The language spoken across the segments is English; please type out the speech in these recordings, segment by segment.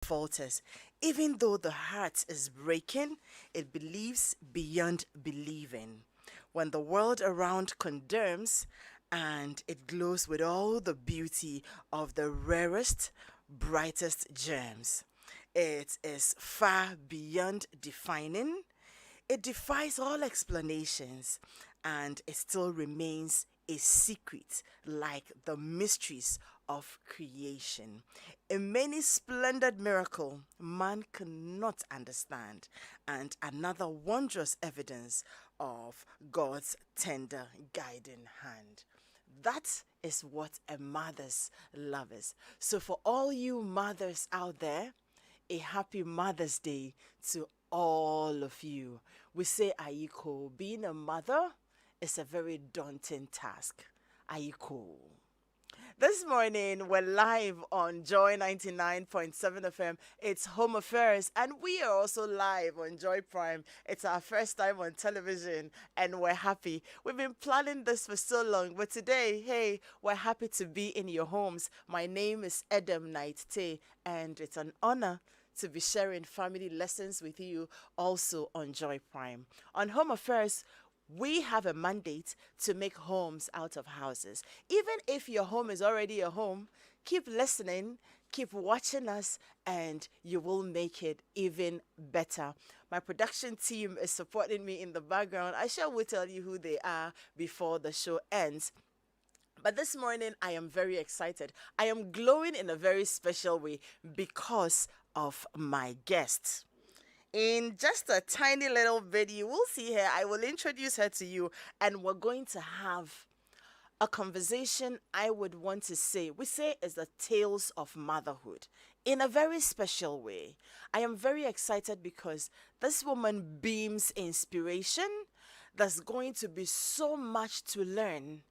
falters. Even though the heart is breaking, it believes beyond believing. When the world around condemns and it glows with all the beauty of the rarest, brightest gems, it is far beyond defining. It defies all explanations and it still remains a secret like the mysteries of creation. A many splendid miracle man cannot understand, and another wondrous evidence of God's tender guiding hand. That is what a mother's love is. So, for all you mothers out there, a happy Mother's Day to all of you. We say Aiko, being a mother is a very daunting task. Aiko. This morning, we're live on Joy 99.7 FM. It's Home Affairs, and we are also live on Joy Prime. It's our first time on television, and we're happy. We've been planning this for so long, but today, hey, we're happy to be in your homes. My name is Edem Naite, and it's an honor to be sharing family lessons with you also on Joy Prime. On Home Affairs, we have a mandate to make homes out of houses. Even if your home is already a home, keep listening, keep watching us, and you will make it even better. My production team is supporting me in the background. I shall will tell you who they are before the show ends. But this morning, I am very excited. I am glowing in a very special way because of my guest. In just a tiny little bit, you will see her. I will introduce her to you, and we're going to have a conversation I would want to say. We say is the tales of motherhood in a very special way. I am very excited because this woman beams inspiration. There's going to be so much to learn.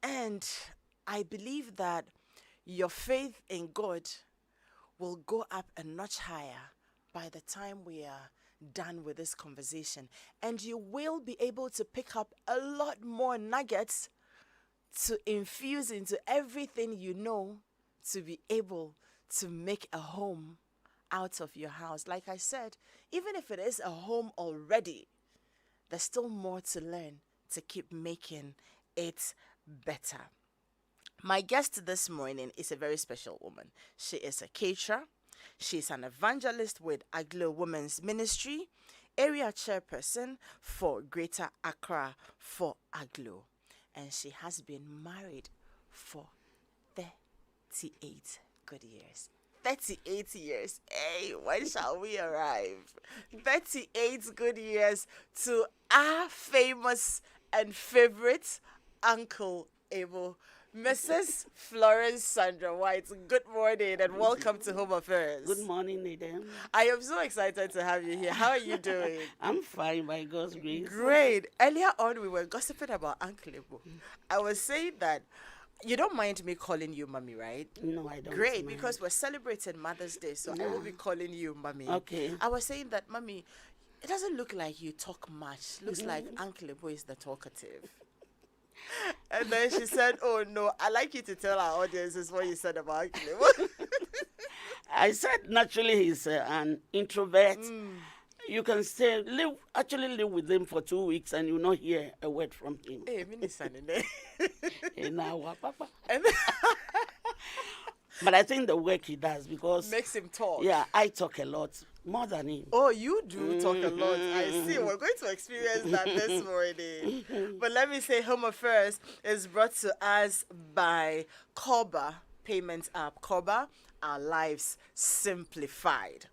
And I believe that your faith in God will go up a notch higher by the time we are done with this conversation. And you will be able to pick up a lot more nuggets to infuse into everything you know to be able to make a home out of your house. Like I said, even if it is a home already, there's still more to learn to keep making it better. My guest this morning is a very special woman. She is a caterer. She's an evangelist with Aglo Women's Ministry, area chairperson for Greater Accra for Aglo. And she has been married for 38 good years. 38 years. Hey, when shall we arrive? 38 good years to our famous and favorite Uncle Abel. Mrs. Florence Sandra White, good morning and welcome to Home Affairs. Good morning, Nadine. I am so excited to have you here. How are you doing? I'm fine, by God's grace. Great. Earlier on, we were gossiping about Uncle Ebo. I was saying that you don't mind me calling you Mommy, right? No, I don't. Great, mind. because we're celebrating Mother's Day, so I will be calling you Mommy. Okay. I was saying that, Mommy, it doesn't look like you talk much. Looks like Uncle Ebo is the talkative. And then she said, oh no, I'd like you to tell our audiences what you said about Uncle. I said naturally he's an introvert. You can actually live with him for 2 weeks and you'll not hear a word from him. Hey, Minister. In our papa. And But I think the work he does because makes him talk. Yeah, I talk a lot more than him. Oh, you do talk a lot. I see. We're going to experience that this morning. But let me say, Home Affairs is brought to us by Koba Payment App. Koba, our lives simplified.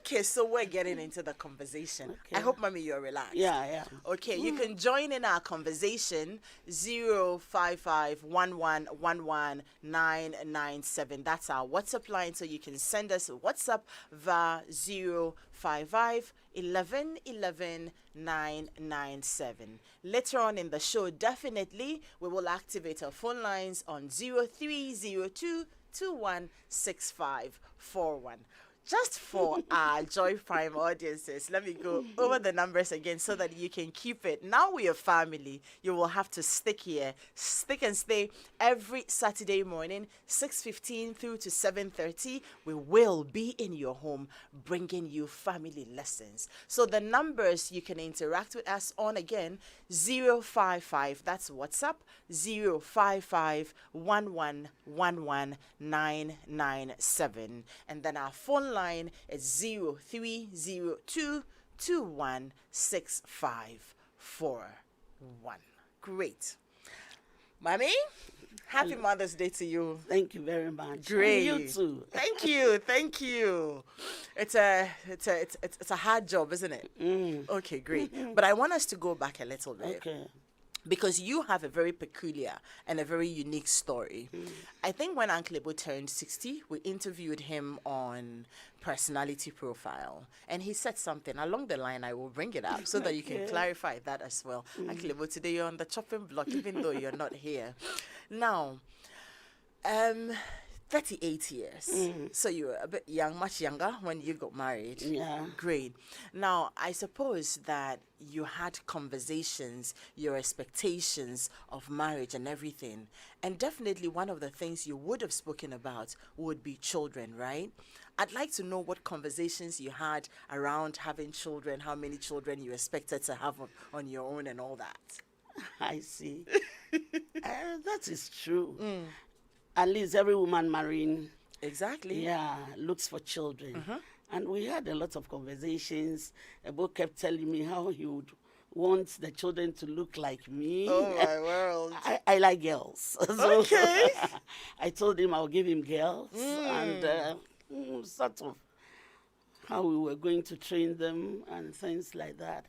Okay, so we're getting into the conversation. Okay. I hope, Mommy, you're relaxed. Yeah, yeah. Okay, you can join in our conversation 055-1111-997. That's our WhatsApp line, so you can send us a WhatsApp via 055-1111-997. Later on in the show, definitely, we will activate our phone lines on 0302-216541. Just for our Joy Prime audiences, let me go over the numbers again so that you can keep it. Now we are family. You will have to stick here, stick and stay every Saturday morning, 6:15 through to 7:30. We will be in your home bringing you family lessons. So the numbers you can interact with us on again, 055, that's WhatsApp, 055 1111997. And then our phone line is 0302 216541. Great. Mommy, happy Mother's Day to you. Thank you very much. Great. And you too. Thank you. Thank you. It's a hard job, isn't it? Okay, great. But I want us to go back a little bit. Okay. Because you have a very peculiar and a very unique story. I think when Uncle Ebo turned 60, we interviewed him on Personality Profile. And he said something along the line, I will bring it up so that you can clarify that as well. Uncle Ebo, today you're on the chopping block, even though you're not here. Now, 38 years. So you were a bit young, much younger when you got married. Yeah. Great. Now, I suppose that you had conversations, your expectations of marriage and everything. And definitely one of the things you would have spoken about would be children, right? I'd like to know what conversations you had around having children, how many children you expected to have on your own and all that. I see. That is true. At least every woman marrying, Exactly. looks for children. And we had a lot of conversations. Ebo kept telling me how he would want the children to look like me. Oh, my world. I like girls. So Okay. I told him I'll give him girls and sort of how we were going to train them and things like that.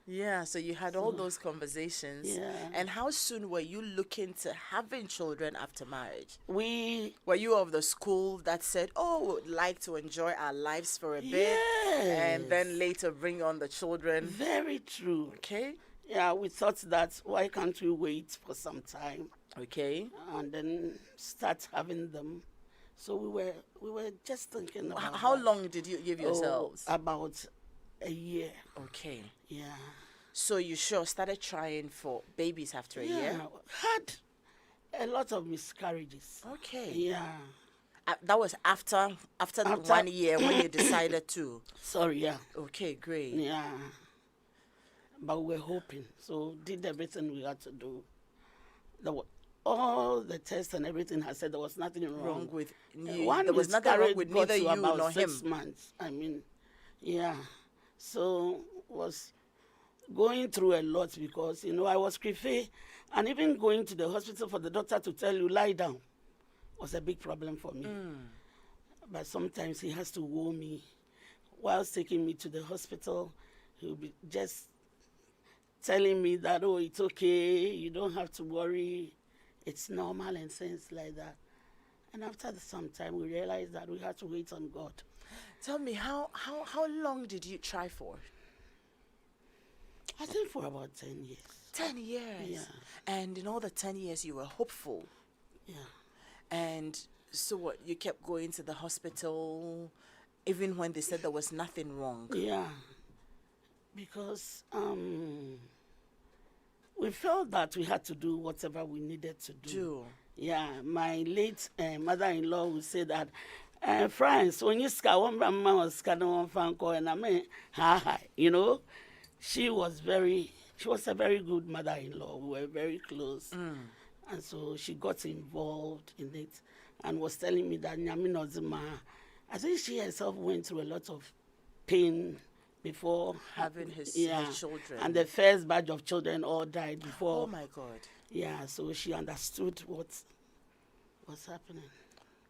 Yeah, so you had all those conversations. Yeah. And how soon were you looking to having children after marriage? We Were you of the school that said, oh, would like to enjoy our lives for a bit and then later bring on the children? very true. Okay. Yeah, we thought that why can't we wait for some time Okay. and then start having them? So we were just thinking about How that. long did you give yourselves? About a year. Okay. Yeah. So you sure started trying for babies after a year? Had a lot of miscarriages. Okay. Yeah. That was after the 1 year when you decided to. Sorry, yeah. Okay, great. Yeah. But we were hoping. So did everything we had to do. All the tests and everything has said there was nothing wrong. With you. One There was nothing wrong miscarriage with got neither to you about nor 6 him. months. I mean, yeah. So was going through a lot because, I was criffy, and even going to the hospital for the doctor to tell you, lie down, was a big problem for me. But sometimes he has to woo me. Whilst taking me to the hospital, he'll be just telling me that, oh, it's okay, you don't have to worry, it's normal and things like that. And after some time, we realized that we had to wait on God. Tell me, how long did you try for? I think for about 10 years. 10 years. Yeah. And in all the 10 years, you were hopeful. Yeah. And so what? You kept going to the hospital, even when they said there was nothing wrong. Yeah. Because we felt that we had to do whatever we needed to do. Yeah. My late mother-in-law would say that, France, when you scar one mama was scanning one franco, and I mean, she was a very good mother-in-law. We were very close. And so she got involved in it and was telling me that I think she herself went through a lot of pain before Having his children. And the first batch of children all died before. Oh my God. Yeah, so she understood what was happening.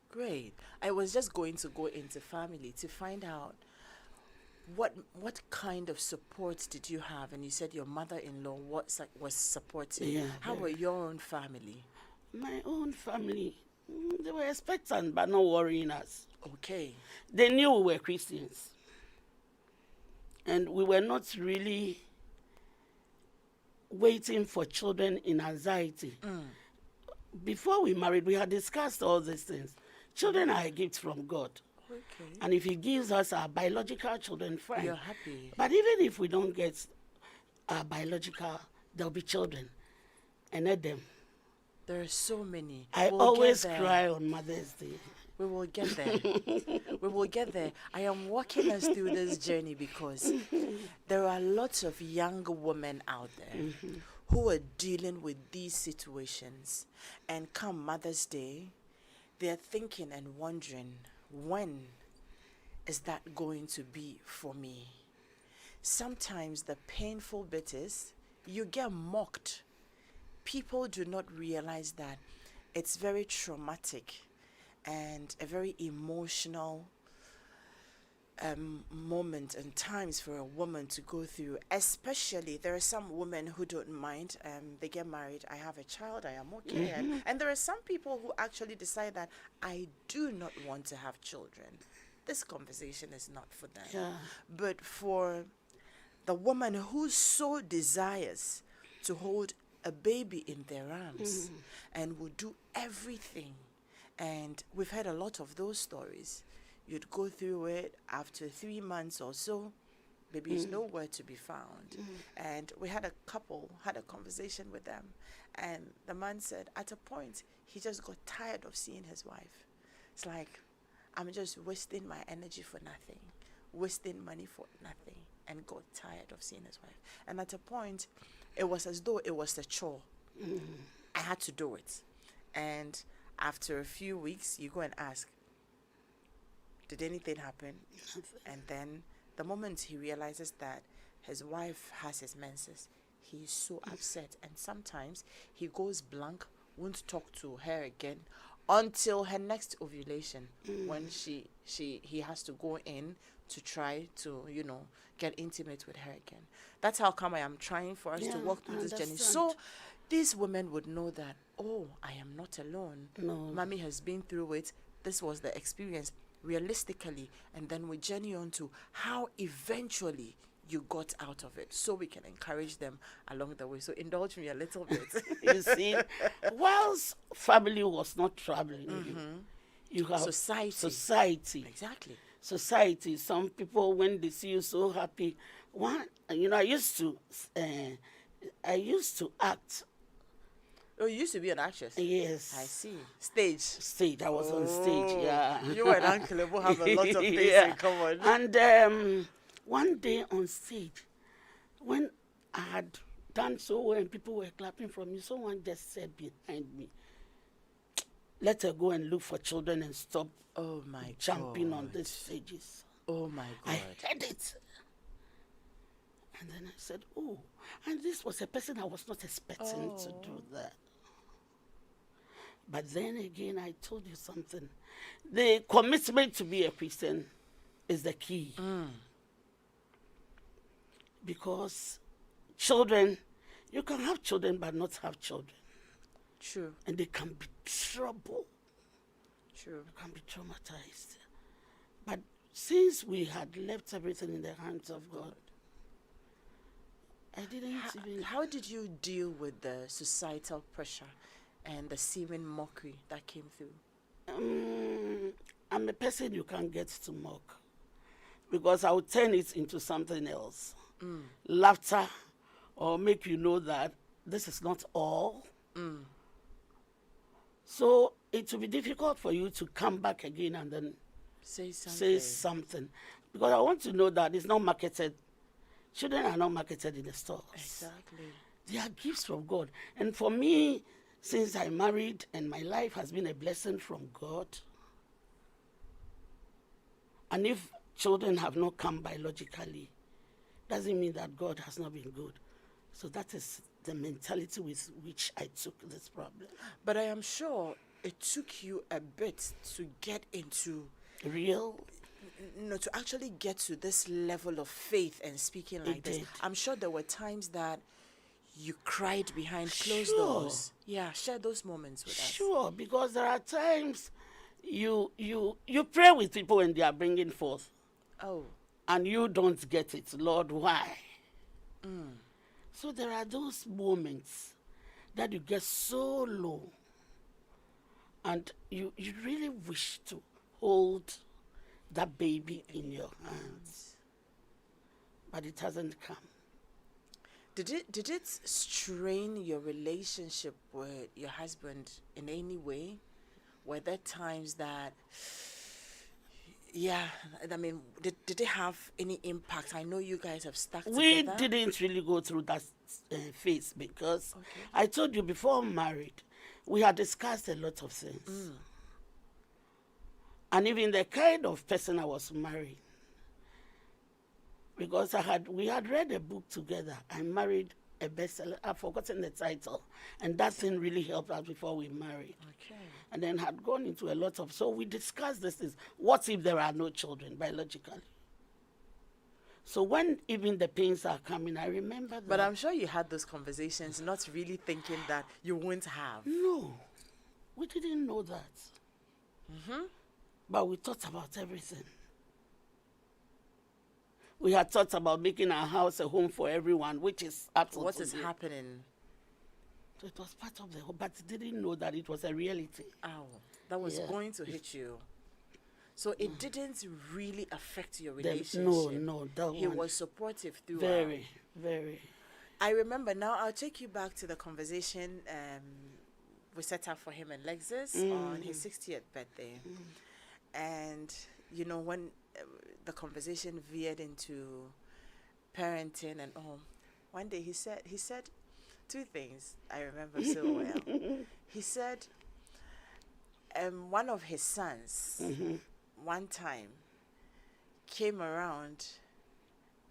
Great. I was just going to go into family to find out what kind of support did you have? And you said your mother-in-law was supportive. Yeah, How were your own family? My own family, they were expectant but not worrying us. Okay. They knew we were Christians. And we were not really waiting for children in anxiety. Before we married, we had discussed all these things. Children are a gift from God. Okay. And if he gives us our biological children, fine. You're happy. But even if we don't get our biological, there'll be children. And let them. There are so many. I We'll always get there. cry on Mother's Day. We will get there. We will get there. I am walking us through this journey because there are lots of young women out there who are dealing with these situations. And come Mother's Day, they're thinking and wondering, when is that going to be for me? Sometimes the painful bit is you get mocked. People do not realize that it's very traumatic and a very emotional moment and times for a woman to go through. Especially, there are some women who don't mind. They get married. I have a child. I am okay. And there are some people who actually decide that I do not want to have children. This conversation is not for them. Yeah. But for the woman who so desires to hold a baby in their arms and will do everything. And we've heard a lot of those stories. You'd go through it after 3 months or so, baby is nowhere to be found. And we had a couple, had a conversation with them. And the man said at a point, he just got tired of seeing his wife. It's like, I'm just wasting my energy for nothing, wasting money for nothing, and got tired of seeing his wife. And at a point, it was as though it was a chore. I had to do it. And after a few weeks, you go and ask, did anything happen? And then the moment he realizes that his wife has his menses, he's so upset. And sometimes he goes blank, won't talk to her again until her next ovulation, when he has to go in to try to, get intimate with her again. That's how come I am trying for us to walk through this journey. So these women would know that, oh, I am not alone. No. Mommy has been through it. This was the experience realistically. And then we journey on to how eventually you got out of it, so we can encourage them along the way. So indulge me a little bit. You see, whilst family was not troubling you have society. Exactly. Society. Some people, when they see you so happy, I used to act. Oh, you used to be an actress? Yes. I see. Stage. I was on stage, yeah. You and Uncle Ebo have a lot of things in common. And one day on stage, when I had done so well and people were clapping for me, someone just said behind me, let her go and look for children and stop jumping on these stages. Oh my God. I heard it. And then I said, oh, and this was a person I was not expecting to do that. But then again, I told you something. The commitment to be a Christian is the key. Because children, you can have children but not have children. True. And they can be trouble. True. You can be traumatized. But since we had left everything in the hands of God, I didn't even... How did you deal with the societal pressure and the seeming mockery that came through? I'm a person you can't get to mock, because I will turn it into something else. Laughter, or make you know that this is not all. So it will be difficult for you to come back again and then say something. Because I want to know that it's not marketed. Children are not marketed in the stores. Exactly. They are gifts from God. And for me, since I married and my life has been a blessing from God, and if children have not come biologically, doesn't mean that God has not been good. So that is the mentality with which I took this problem. But I am sure it took you a bit to get into to actually get to this level of faith and speaking like this. I'm sure there were times that you cried behind closed doors. Yeah, share those moments with us. Sure, because there are times you pray with people when they are bringing forth. Oh. And you don't get it. Lord, why? So there are those moments that you get so low and you really wish to hold that baby in your hands. But it hasn't come. Did it strain your relationship with your husband in any way? Were there times that, yeah, I mean, did it have any impact? I know you guys have stuck We together. didn't really go through that phase because Okay. I told you before married, we had discussed a lot of things. And even the kind of person I was marrying, because we had read a book together. I married a bestseller. I've forgotten the title, and that thing really helped us before we married. Okay. And then had gone into a lot of. So we discussed this: is what if there are no children biologically? So when even the pains are coming, I remember that. But I'm sure you had those conversations, not really thinking that you won't have. No, we didn't know that. But we thought about everything. We had thought about making our house a home for everyone, which is absolutely What is happening? So it was part of the whole, but didn't know that it was a reality. Ow, that was Yeah. going to hit you. So it didn't really affect your Then, relationship. no, that He one. was supportive throughout. Very, very. I remember now. I'll take you back to the conversation we set up for him and Lexus on his 60th birthday, and you know when the conversation veered into parenting and all. One day he said two things I remember so well. He said one of his sons one time came around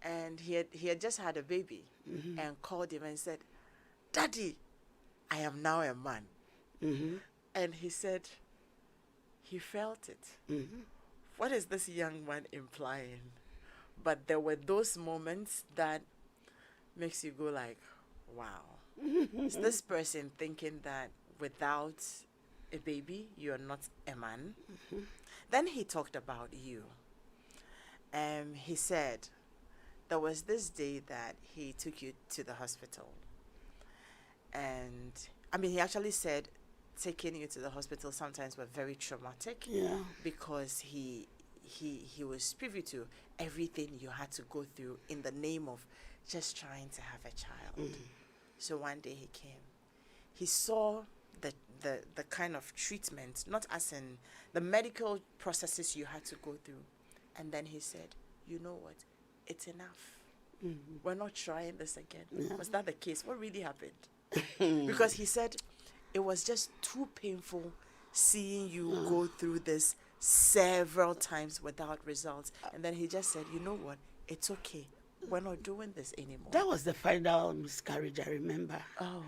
and he had just had a baby and called him and said, "Daddy, I am now a man." And he said he felt it. What is this young man implying? But there were those moments that makes you go like, wow. Is this person thinking that without a baby, you're not a man? Then he talked about you. He said there was this day that he took you to the hospital. And I mean, he actually said taking you to the hospital sometimes were very traumatic. Yeah. Because he was privy to everything you had to go through in the name of just trying to have a child. So one day he came. He saw the kind of treatment, not as in the medical processes you had to go through. And then he said, "You know what? It's enough. We're not trying this again." Yeah. Was that the case? What really happened? Because he said it was just too painful seeing you go through this several times without results. And then he just said, "You know what? It's okay. We're not doing this anymore." That was the final miscarriage, I remember. Oh.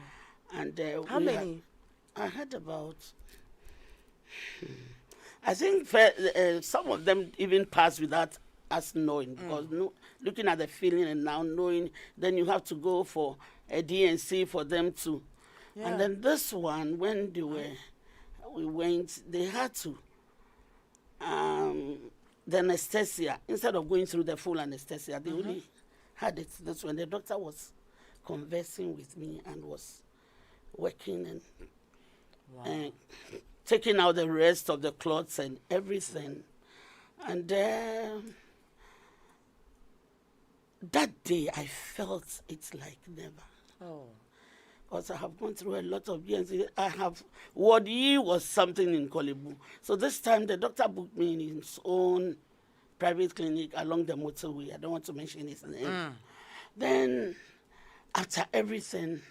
And How many? I had about. I think some of them even passed without us knowing, because looking at the feeling and now knowing, then you have to go for a DNC for them to. Yeah. And then this one, when we went, they had to. The anesthesia, instead of going through the full anesthesia, they only had it. That's when the doctor was conversing with me and was working and taking out the rest of the clots and everything. And that day I felt it's like never. Oh. Because I have gone through a lot of years. Ward E was something in Kolebu. So this time the doctor booked me in his own private clinic along the motorway. I don't want to mention his name. Then after everything,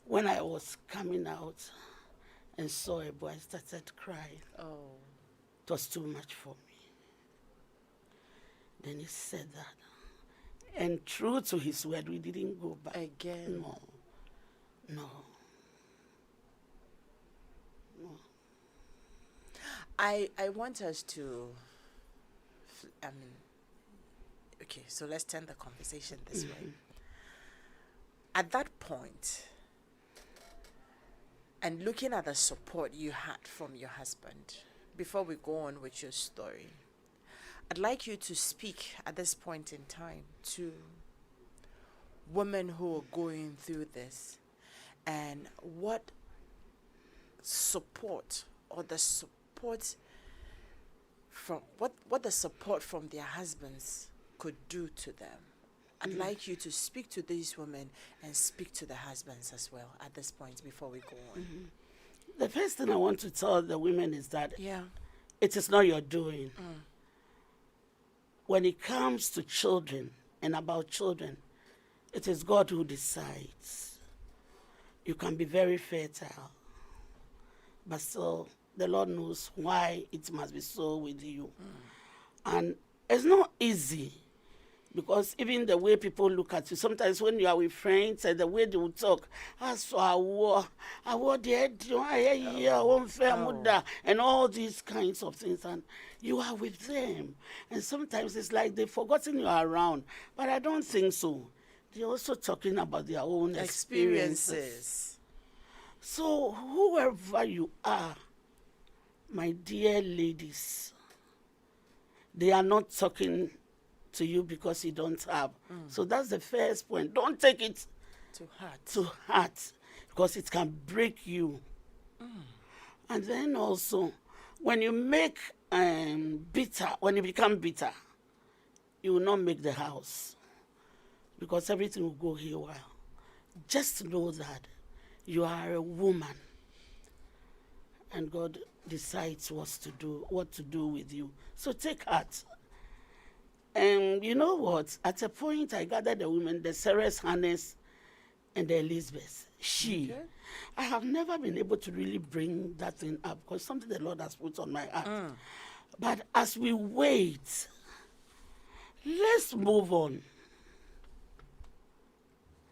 when I was coming out and saw a boy, I started crying. Oh. It was too much for me. Then he said that. And true to his word, we didn't go back. Again. No. I want us to, okay, so let's turn the conversation this way. At that point, and looking at the support you had from your husband, before we go on with your story, I'd like you to speak at this point in time to women who are going through this and what support or the support from what the support from their husbands could do to them. I'd like you to speak to these women and speak to the husbands as well at this point before we go on. The first thing I want to tell the women is that Yeah. it is not your doing. When it comes to children and about children, it is God who decides. You can be very fertile, but still the Lord knows why it must be so with you. And it's not easy, because even the way people look at you, sometimes when you are with friends and the way they will talk, so I wore the and all these kinds of things, and you are with them. And sometimes it's like they've forgotten you are around. But I don't think so. They're also talking about their own experiences. So whoever you are, my dear ladies, they are not talking to you because you don't have. So that's the first point. Don't take it to heart, because it can break you. And then also, when you make when you become bitter, you will not make the house, because everything will go haywire. Just know that you are a woman, and God decides what to do with you. So take heart. And you know what? At a point, I gathered the women, the Sarahs, Hannahs, and the Elizabeth. I have never been able to really bring that thing up, because something the Lord has put on my heart. But as we wait, let's move on.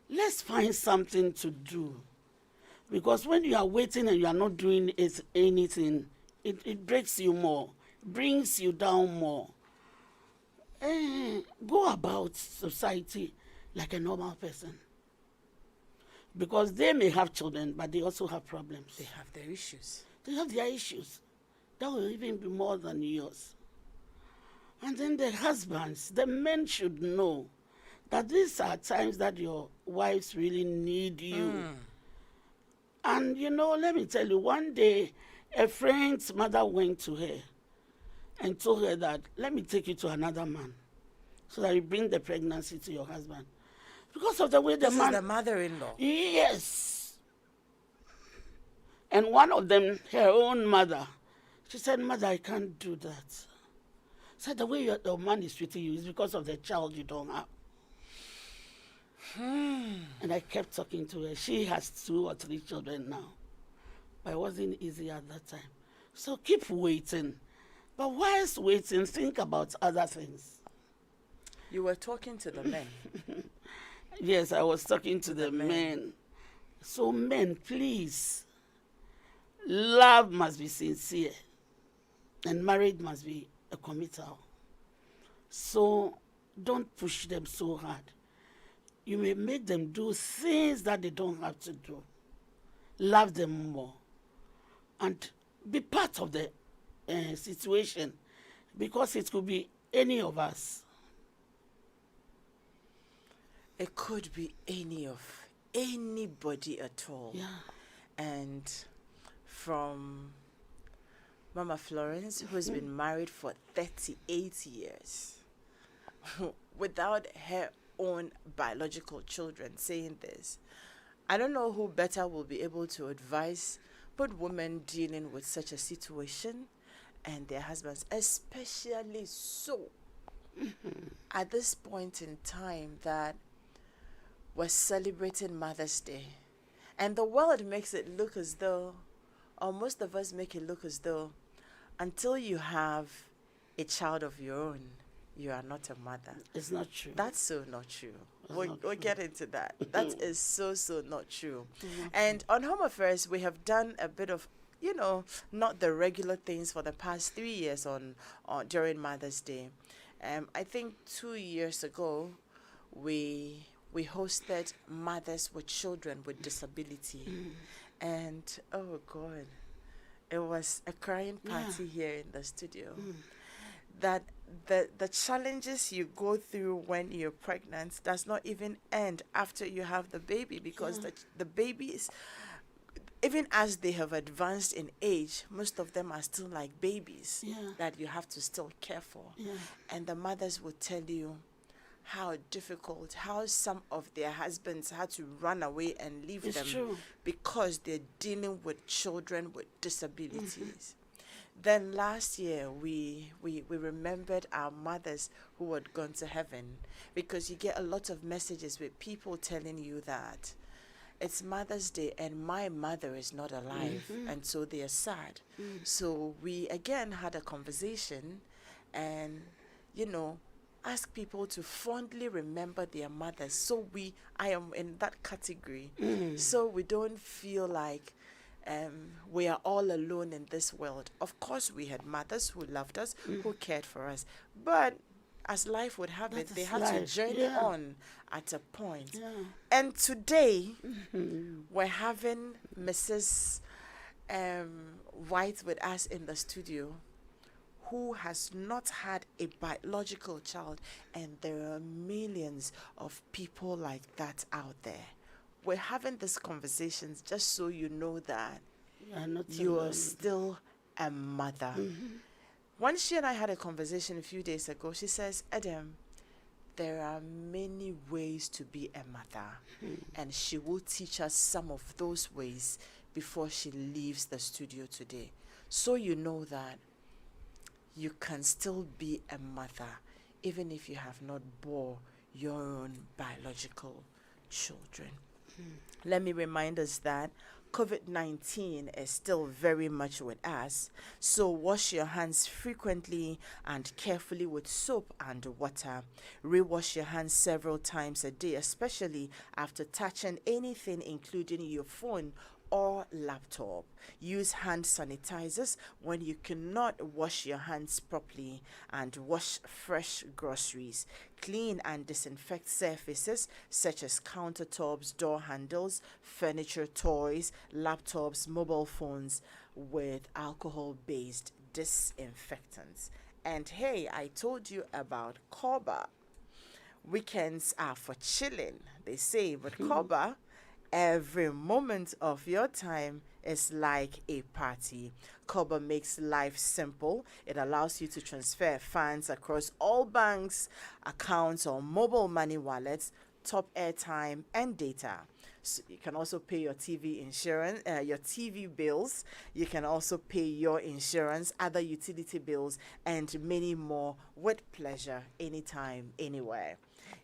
Let's find something to do. Because when you are waiting and you are not doing anything, it breaks you more, brings you down more. Go about society like a normal person. Because they may have children, but they also have problems. They have their issues. They have their issues. That will even be more than yours. And then the husbands, the men should know that these are times that your wives really need you. And let me tell you, one day a friend's mother went to her and told her that, let me take you to another man so that you bring the pregnancy to your husband. Because of the way This is the mother-in-law. Yes. And one of them, her own mother, she said, Mother, I can't do that. Said, the way the man is treating you is because of the child you don't have. And I kept talking to her. She has 2 or 3 children now. But it wasn't easy at that time. So keep waiting. But whilst waiting, think about other things. You were talking to the men. Yes, I was talking to the men. So men, please, love must be sincere. And marriage must be a committal. So don't push them so hard. You may make them do things that they don't have to do. Love them more. And be part of the situation, because it could be any of us. It could be anybody at all. Yeah. And from Mama Florence, who's been married for 38 years, without her own biological children, saying this, I don't know who better will be able to advise both women dealing with such a situation and their husbands, especially so at this point in time that we're celebrating Mother's Day. And the world makes it look as though, or most of us make it look as though, until you have a child of your own, you are not a mother. It's not true. That's so not true. We'll true. get into that. That is so not true. And on Home Affairs, we have done a bit of, not the regular things for the past 3 years on during Mother's Day. I think 2 years ago, we hosted mothers with children with disability. And, oh God, it was a crying party here in the studio. That the challenges you go through when you're pregnant does not even end after you have the baby, because the baby is, even as they have advanced in age, most of them are still like babies Yeah. that you have to still care for. Yeah. And the mothers will tell you how difficult, how some of their husbands had to run away and leave It's them true. because they're dealing with children with disabilities. Then last year, we remembered our mothers who had gone to heaven, because you get a lot of messages with people telling you that it's Mother's Day and my mother is not alive, and so they are sad. So we again had a conversation and, you know, ask people to fondly remember their mothers. So I am in that category. So we don't feel like we are all alone in this world. Of course, we had mothers who loved us, who cared for us, but as life would have That it, they is had to life. journey Yeah. on at a point. Yeah. And today, we're having Mrs. White with us in the studio, who has not had a biological child, and there are millions of people like that out there. We're having these conversations just so you know that You are not you are alone. still a mother. When she and I had a conversation a few days ago, she says, Adam, there are many ways to be a mother, and she will teach us some of those ways before she leaves the studio today. So you know that you can still be a mother even if you have not bore your own biological children. Let me remind us that COVID-19 is still very much with us, so wash your hands frequently and carefully with soap and water. Rewash your hands several times a day, especially after touching anything including your phone or laptop. Use hand sanitizers when you cannot wash your hands properly, and wash fresh groceries. Clean and disinfect surfaces such as countertops, door handles, furniture, toys, laptops, mobile phones with alcohol-based disinfectants. And hey, I told you about Koba. Weekends are for chilling, they say, but Koba, every moment of your time is like a party. Koba makes life simple. It allows you to transfer funds across all banks, accounts, or mobile money wallets, top airtime, and data. So you can also pay your TV insurance, your TV bills. You can also pay your insurance, other utility bills, and many more with pleasure, anytime, anywhere.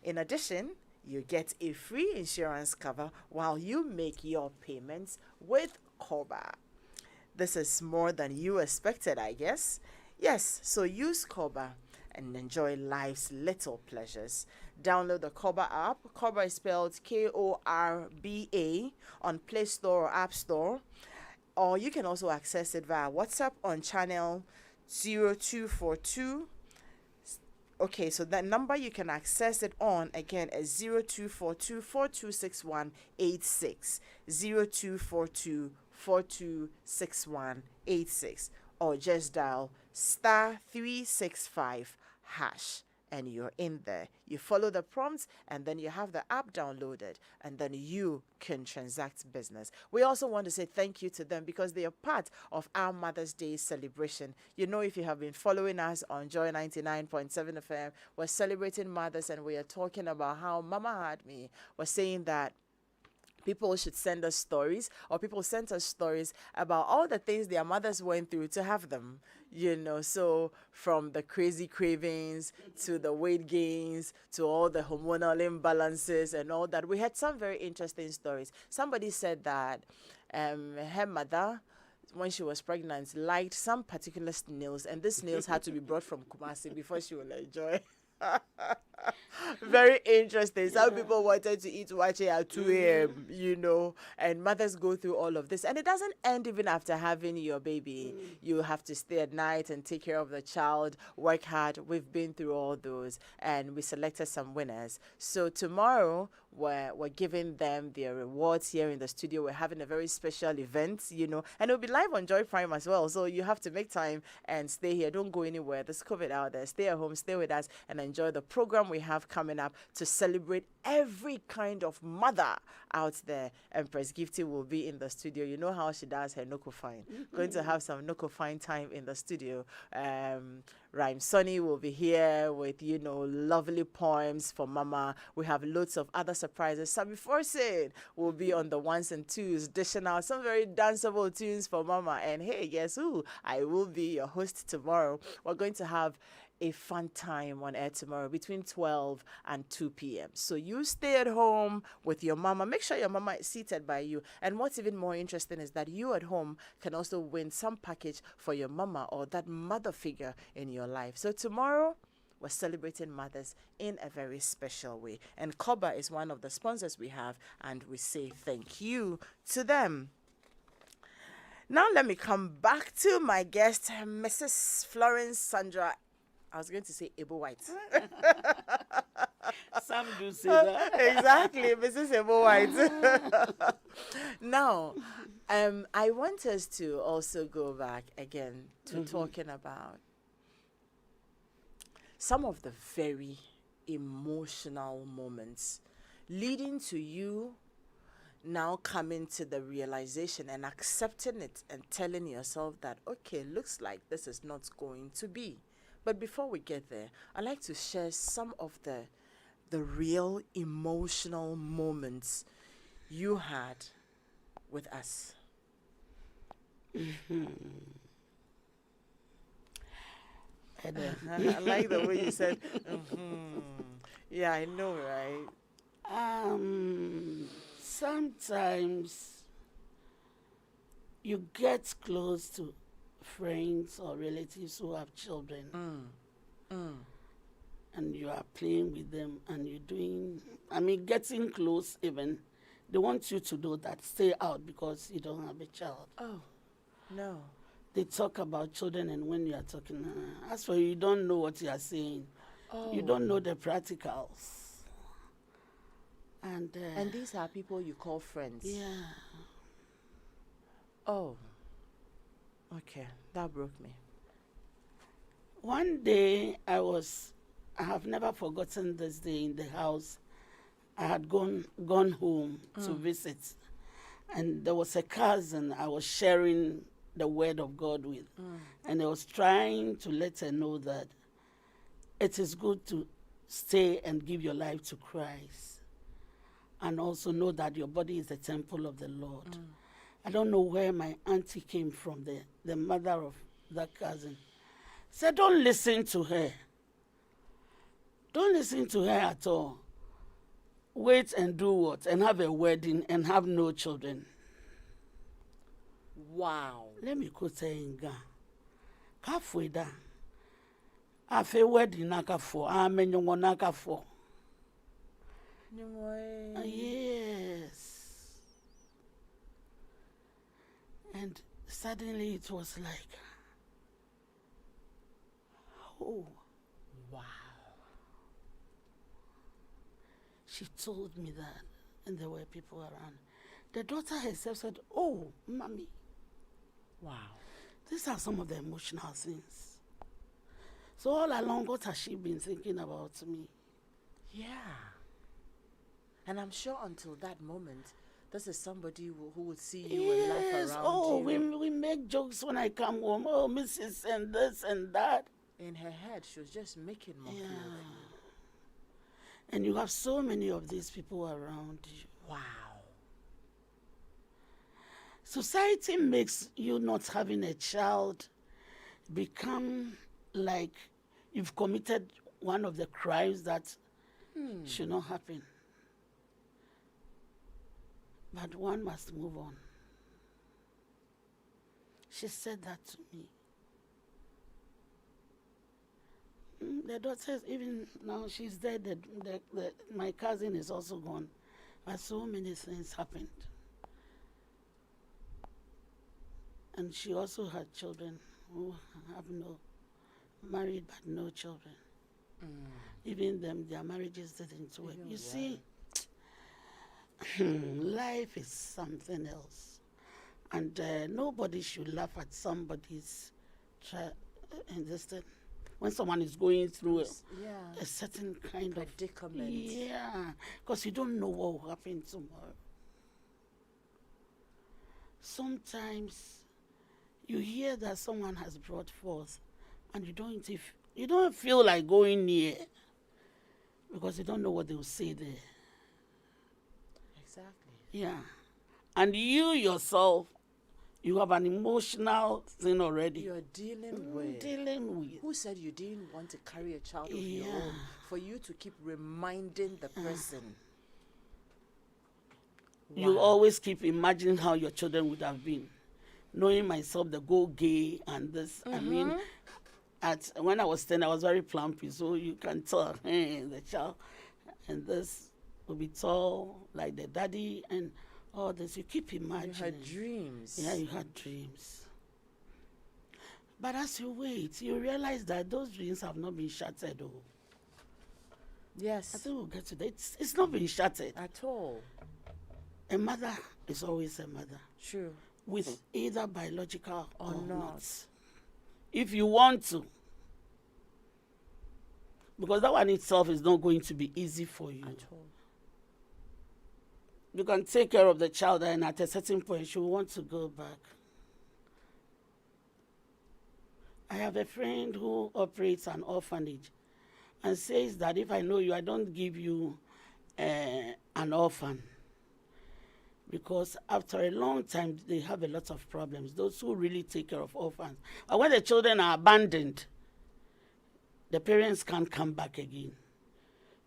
In addition, you get a free insurance cover while you make your payments with Koba. This is more than you expected, I guess. Yes, so use Koba and enjoy life's little pleasures. Download the Koba app. Koba is spelled Korba on Play Store or App Store. Or you can also access it via WhatsApp on channel 0242. Okay, so that number you can access it on again is 0242 426186. 0242 426186. Or just dial star 365 hash and you're in there. You follow the prompts and then you have the app downloaded, and then you can transact business. We also want to say thank you to them because they are part of our Mother's Day celebration. You know, if you have been following us on Joy 99.7 FM, we're celebrating mothers and we are talking about how Mama had me. We're saying that people should send us stories, or people sent us stories about all the things their mothers went through to have them, you know. So from the crazy cravings to the weight gains to all the hormonal imbalances and all that. We had some very interesting stories. Somebody said that her mother, when she was pregnant, liked some particular snails, and these snails had to be brought from Kumasi before she would enjoy. Very interesting. Some people wanted to eat wache at 2 a.m., you know, and mothers go through all of this. And it doesn't end even after having your baby. You have to stay at night and take care of the child, work hard. We've been through all those, and we selected some winners. So tomorrow, we're giving them their rewards here in the studio. We're having a very special event, you know, and it'll be live on Joy Prime as well. So you have to make time and stay here. Don't go anywhere. There's COVID out there. Stay at home, stay with us, and enjoy the program program we have coming up to celebrate every kind of mother out there. Empress Gifty will be in the studio. You know how she does her Noko Fine. Going to have some Noko Fine time in the studio. Rhyme Sonny will be here with, lovely poems for Mama. We have loads of other surprises. Sabi Forsid will be on the ones and twos, dishing out some very danceable tunes for Mama. And hey, guess who? I will be your host tomorrow. We're going to have a fun time on air tomorrow between 12 and 2 p.m. So you stay at home with your mama. Make sure your mama is seated by you. And what's even more interesting is that you at home can also win some package for your mama or that mother figure in your life. So tomorrow, we're celebrating mothers in a very special way. And Koba is one of the sponsors we have, and we say thank you to them. Now let me come back to my guest, Mrs. Florence Sandra. I was going to say Ebo White. Some do say that. Exactly, Mrs. Ebo White. Now, I want us to also go back again to talking about some of the very emotional moments leading to you now coming to the realization and accepting it and telling yourself that, okay, looks like this is not going to be. But before we get there, I'd like to share some of the real emotional moments you had with us. I like the way you said, Yeah, I know, right? Sometimes you get close to friends or relatives who have children and you are playing with them and you're doing, getting close even. They want you to do that, stay out because you don't have a child. Oh, no. They talk about children and when you are talking, as for you don't know what you are saying. Oh. You don't know the practicals. And these are people you call friends? Yeah. Oh. Okay, that broke me. One day I have never forgotten this day in the house. I had gone home to visit, and there was a cousin I was sharing the word of God with, and I was trying to let her know that it is good to stay and give your life to Christ, and also know that your body is the temple of the Lord. I don't know where my auntie came from, the mother of that cousin. Said, don't listen to her. Don't listen to her at all. Wait and do what? And have a wedding and have no children. Wow. Let me quote her in Ghana. Kafweda. Afe wedding nakafo. Amenyongo nakafo. Yes. And suddenly it was like, oh, wow. She told me that, and there were people around. The daughter herself said, oh, mommy. Wow. These are some of the emotional things. So all along, what has she been thinking about me? Yeah. And I'm sure until that moment, this is somebody who would see you and laugh around you. We make jokes when I come home. Oh, Mrs. and this and that. In her head, she was just making mockery of you. And you have so many of these people around you. Wow. Society makes you not having a child become like you've committed one of the crimes that should not happen. But one must move on. She said that to me. The daughter, even now she's dead, my cousin is also gone. But so many things happened. And she also had children who have married but no children. Even them, their marriages didn't work. You see, life is something else. And nobody should laugh at somebody's when someone is going through Yeah. a certain kind Predicament. of, yeah, because you don't know what will happen tomorrow. Sometimes you hear that someone has brought forth, and you don't feel like going near, because you don't know what they will say there. Exactly. Yeah, and you yourself, you have an emotional thing already. You're dealing with. Who said you didn't want to carry a child of your own? For you to keep reminding the person. You Wow. always keep imagining how your children would have been. Knowing myself, the go gay and this. I mean, when I was 10, I was very plumpy, so you can tell the child and this will be tall like the daddy and all this. You keep imagining. You had dreams. Yeah, you had dreams. But as you wait, you realize that those dreams have not been shattered. Oh. Yes. I think we'll get to that. It's not been shattered. At all. A mother is always a mother. True. With either biological or not. If you want to. Because that one itself is not going to be easy for you. At all. You can take care of the child, and at a certain point, she will want to go back. I have a friend who operates an orphanage and says that if I know you, I don't give you an orphan. Because after a long time, they have a lot of problems, those who really take care of orphans. And when the children are abandoned, the parents can't come back again.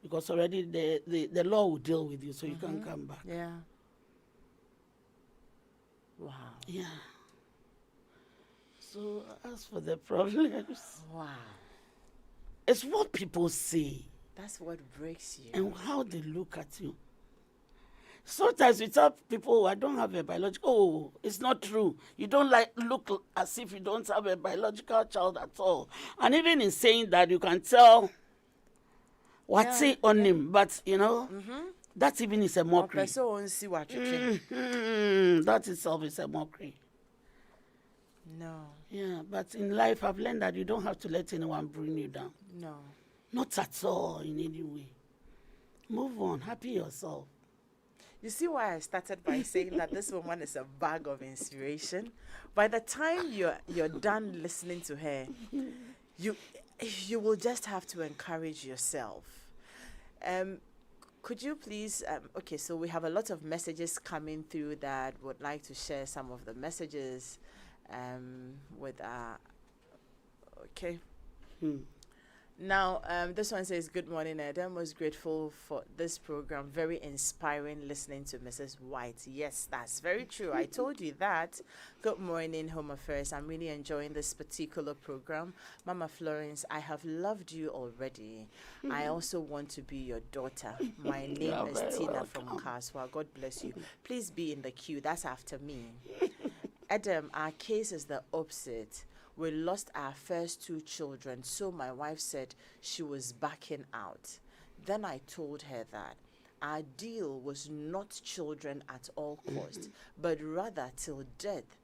Because already the law will deal with you, so you can't come back. Yeah. Wow. Yeah. So as for the problems, Wow. it's what people say That's what breaks you. and how they look at you. Sometimes we tell people, I don't have a biological, oh, it's not true. You don't look as if you don't have a biological child at all. And even in saying that, you can tell what's it on him, but that even is a mockery. That itself is a mockery. No. Yeah, but in life I've learned that you don't have to let anyone bring you down. No. Not at all in any way. Move on, happy yourself. You see why I started by saying that this woman is a bag of inspiration? By the time you're done listening to her, you will just have to encourage yourself. Could you please, okay, so we have a lot of messages coming through that would like to share some of the messages with our, okay. Now, this one says, good morning, Adam. Was grateful for this program. Very inspiring listening to Mrs. White. Yes, that's very true. I told you that. Good morning, Home Affairs. I'm really enjoying this particular program. Mama Florence, I have loved you already. I also want to be your daughter. My name is Tina from Kaswa. God bless you. Please be in the queue. That's after me. Adam, our case is the opposite. We lost our first 2 children, so my wife said she was backing out. Then I told her that our deal was not children at all cost, but rather till death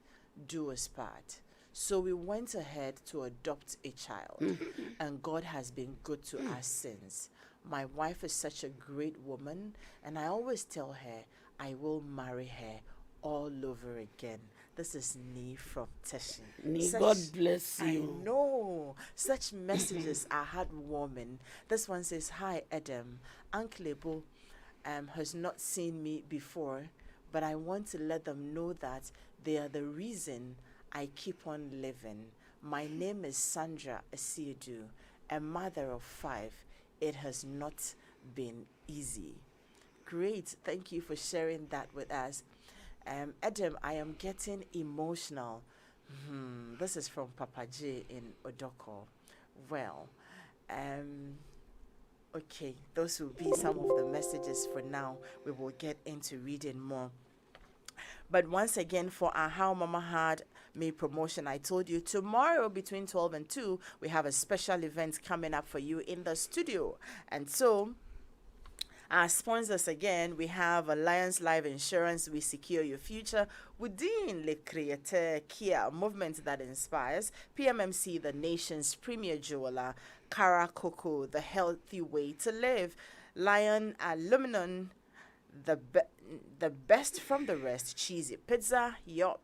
do us part. So we went ahead to adopt a child, and God has been good to us since. My wife is such a great woman, and I always tell her I will marry her all over again. This is Nee from Teshi. God bless you. I know. Such messages are heartwarming. This one says, hi, Adam. Uncle Ebo has not seen me before, but I want to let them know that they are the reason I keep on living. My name is Sandra Asiedu, a mother of 5. It has not been easy. Great. Thank you for sharing that with us. Adam, I am getting emotional. This is from Papa J in Odoko. Well, okay, those will be some of the messages for now. We will get into reading more. But once again, for our How Mama Had Me promotion, I told you tomorrow between 12 and 2, we have a special event coming up for you in the studio. And so Our sponsors again, we have Alliance Life Insurance, we secure your future. Within Le Créateur Kia, a movement that inspires. PMMC, the nation's premier jeweler. Cara Coco, the healthy way to live. Lion Aluminum, the be- the best from the rest. Cheesy pizza, your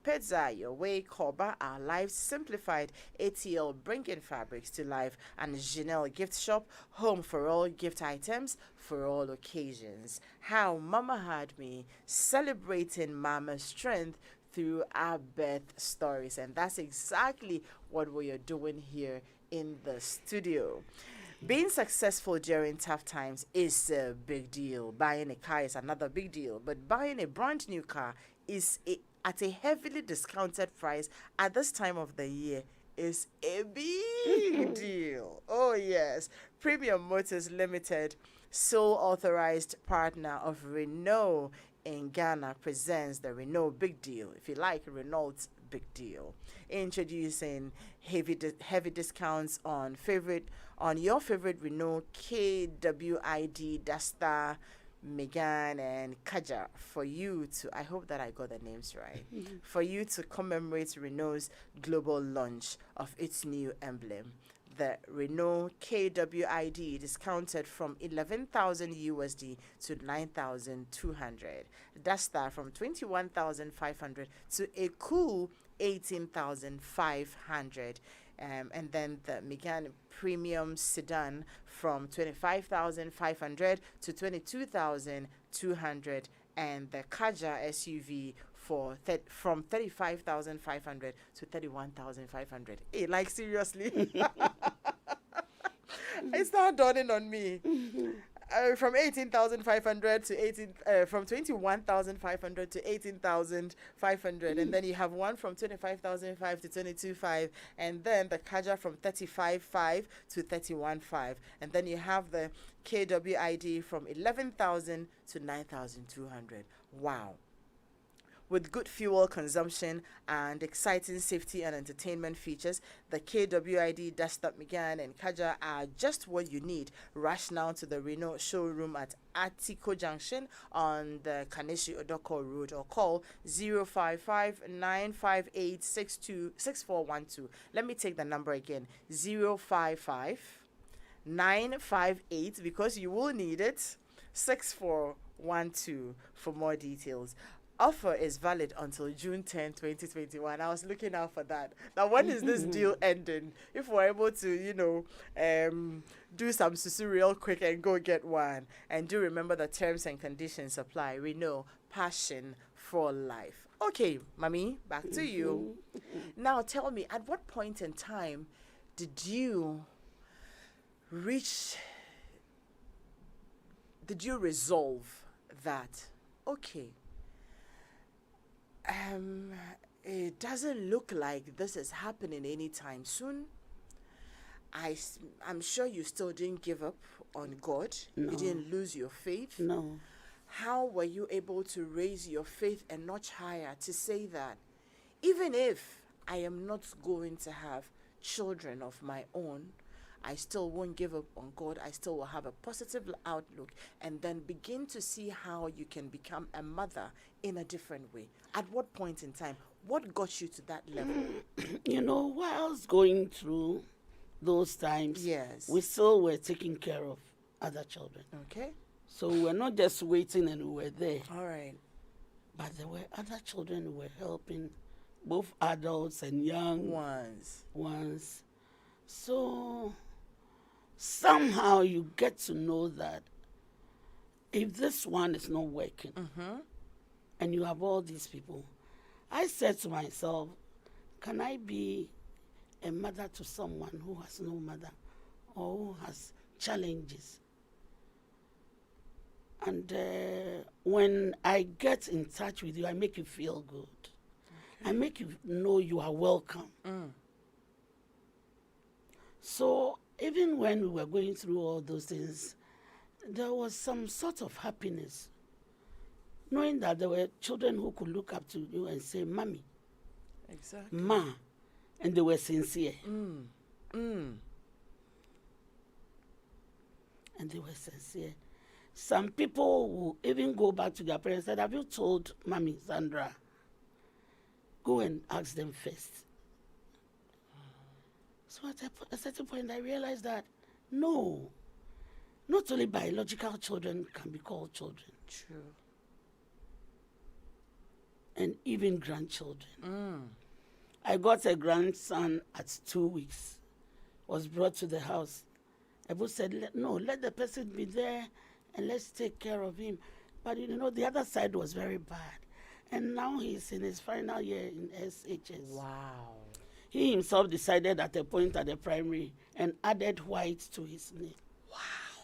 way. Koba, our lives simplified. ATL, bringing fabrics to life. And Janelle Gift Shop, home for all gift items for all occasions. How Mama had me, celebrating Mama's strength through our birth stories. And that's exactly what we are doing here in the studio. Being successful during tough times is a big deal. Buying a car is another big deal. But buying a brand new car at a heavily discounted price at this time of the year is a big deal. Oh, yes. Premium Motors Limited, sole authorized partner of Renault in Ghana, presents the Renault Big Deal. If you like Renault's Big Deal, introducing heavy discounts on your favorite Renault KWID, Duster, Megane, and Kaja for you to, I hope that I got the names right, for you to commemorate Renault's global launch of its new emblem. The Renault KWID discounted from 11,000 USD to 9,200. Duster from 21,500 to a cool 18,500. And then the Megane Premium Sedan from 25,500 to 22,200, and the Kaja SUV from 35,500 to 31,500. Hey, like seriously, it's not dawning on me. From 18,500 to from 21,500 to 18,500, and then you have one from 25,500 to 22,500, and then the Kaja from 35,500 to 31,500, and then you have the KWID from 11,000 to 9,200. Wow. With good fuel consumption and exciting safety and entertainment features, the KWID, Duster, Megane, and Kaja are just what you need. Rush now to the Renault showroom at Atiko Junction on the Kaneshi Odoko Road, or call 055-958-6412. Let me take the number again, 055-958, because you will need it, 6412 for more details. Offer is valid until June 10, 2021. I was looking out for that. Now, when is this deal ending? If we're able to, do some susu real quick and go get one. And do remember the terms and conditions apply. We know passion for life. Okay, Mommy, back to you. Now, tell me, at what point in time did you resolve that, okay, it doesn't look like this is happening anytime soon. I'm sure you still didn't give up on God. No. You didn't lose your faith. No. How were you able to raise your faith a notch higher to say that even if I am not going to have children of my own, I still won't give up on God. I still will have a positive outlook, and then begin to see how you can become a mother in a different way. At what point in time? What got you to that level? Whilst going through those times, Yes. we still were taking care of other children. Okay. So we were not just waiting and we were there. All right. But there were other children who were helping, both adults and young ones. So somehow you get to know that if this one is not working, and you have all these people, I said to myself, can I be a mother to someone who has no mother or who has challenges? And when I get in touch with you, I make you feel good. Okay. I make you know you are welcome. So even when we were going through all those things, there was some sort of happiness, knowing that there were children who could look up to you and say, Mommy, exactly, Ma, and they were sincere. And they were sincere. Some people will even go back to their parents and said, have you told Mommy Sandra? Go and ask them first. So at a certain point, I realized that no, not only biological children can be called children. True. And even grandchildren. I got a grandson at 2 weeks, was brought to the house. I both said, no, let the person be there and let's take care of him. But the other side was very bad. And now he's in his final year in SHS. Wow. He himself decided at a point at the primary and added white to his name. Wow.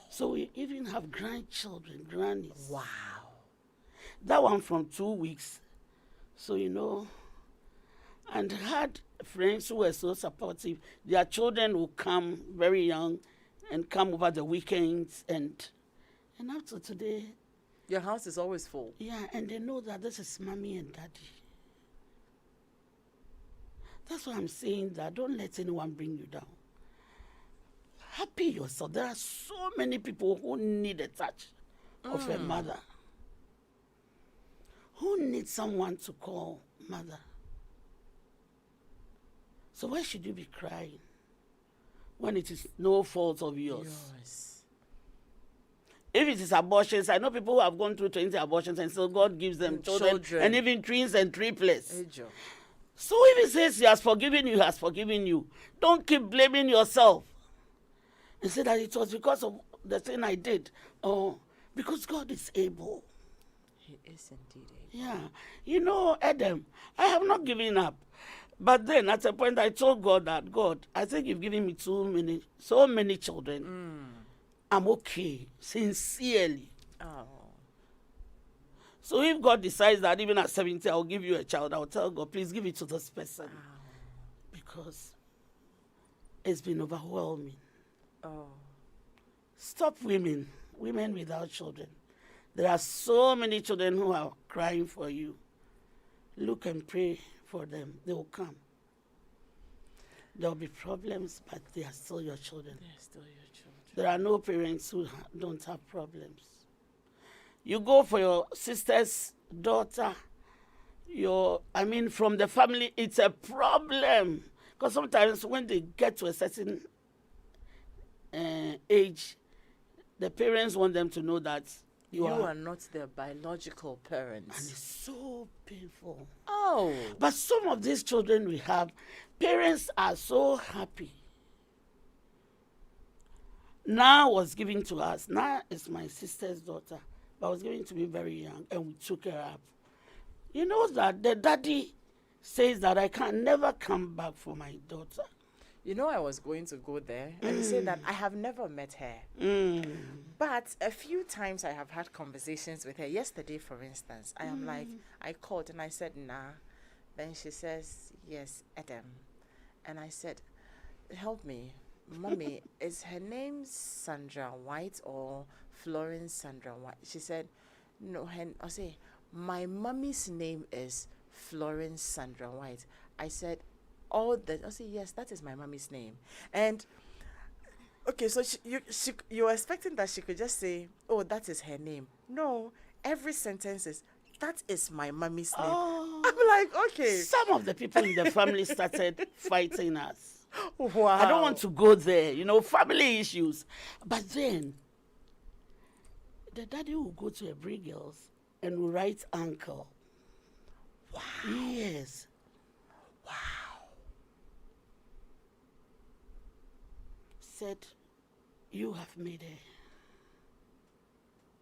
So we even have grandchildren, grannies. Wow. That one from 2 weeks. So, and had friends who were so supportive. Their children will come very young and come over the weekends. And up to today. Your house is always full. Yeah, and they know that this is Mommy and Daddy. That's why I'm saying that don't let anyone bring you down. Happy yourself. There are so many people who need a touch of a mother. Who needs someone to call mother? So why should you be crying when it is no fault of yours? If it is abortions, I know people who have gone through 20 abortions and still God gives them children. And even twins and triplets. So if he says he has forgiven you, he has forgiven you. Don't keep blaming yourself. And say that it was because of the thing I did. Or because God is able. He is indeed able. Yeah. Adam, I have not given up. But then at a point I told God that, God, I think you've given me so many children. I'm okay, sincerely. Oh. So if God decides that even at 70 I'll give you a child, I'll tell God, please give it to this person. Because it's been overwhelming. Oh. Stop women without children. There are so many children who are crying for you. Look and pray for them. They will come. There will be problems, but they are still your children. They are still your children. There are no parents who don't have problems. You go for your sister's daughter, from the family, it's a problem. Because sometimes when they get to a certain age, the parents want them to know that you are not their biological parents. And it's so painful. Oh. But some of these children we have, parents are so happy. Now was given to us. Now is my sister's daughter, but was given to me very young, and we took her up. You know that the daddy says that I can never come back for my daughter. I was going to go there and say that I have never met her. But a few times I have had conversations with her. Yesterday, for instance, I called and I said, nah. Then she says, yes, Adam. And I said, help me. Mommy, is her name Sandra White or Florence Sandra White? She said, no, I say, my mommy's name is Florence Sandra White. I said, I say, yes, that is my mommy's name. And okay, so you were expecting that she could just say, oh, that is her name. No, every sentence is, that is my mommy's name. I'm like, okay. Some of the people in the family started fighting us. Wow. I don't want to go there, family issues. But then, the daddy will go to every girls and will write uncle. Wow. Yes. Wow. Said, you have made her.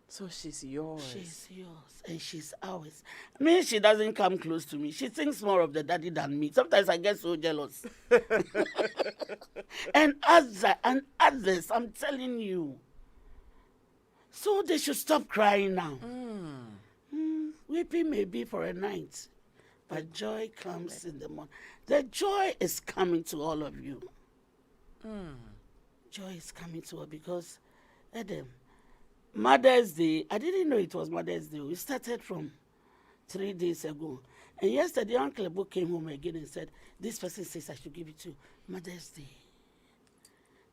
So she's yours. She's yours and she's ours. I mean, she doesn't come close to me. She thinks more of the daddy than me. Sometimes I get so jealous. and others, I'm telling you. So they should stop crying now. Weeping may be for a night, but joy comes in the morning. The joy is coming to all of you. Joy is coming to all because, Adam, Mother's Day, I didn't know it was Mother's Day. We started from 3 days ago. And yesterday, Uncle Ebo came home again and said, this person says I should give it to Mother's Day.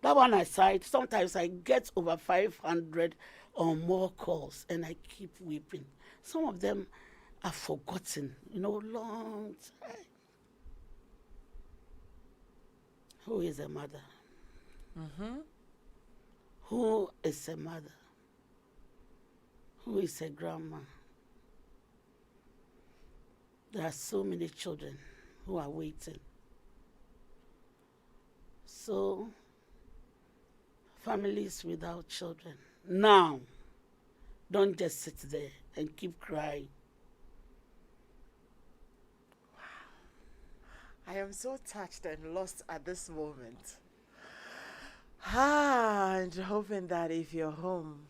That one aside, sometimes I get over 500 or more calls and I keep weeping. Some of them are forgotten, long time. Who is a mother? Mm-hmm. Who is a mother? Who is a grandma? There are so many children who are waiting. So, families without children. Now, don't just sit there and keep crying. I am so touched and lost at this moment. And hoping that if you're home,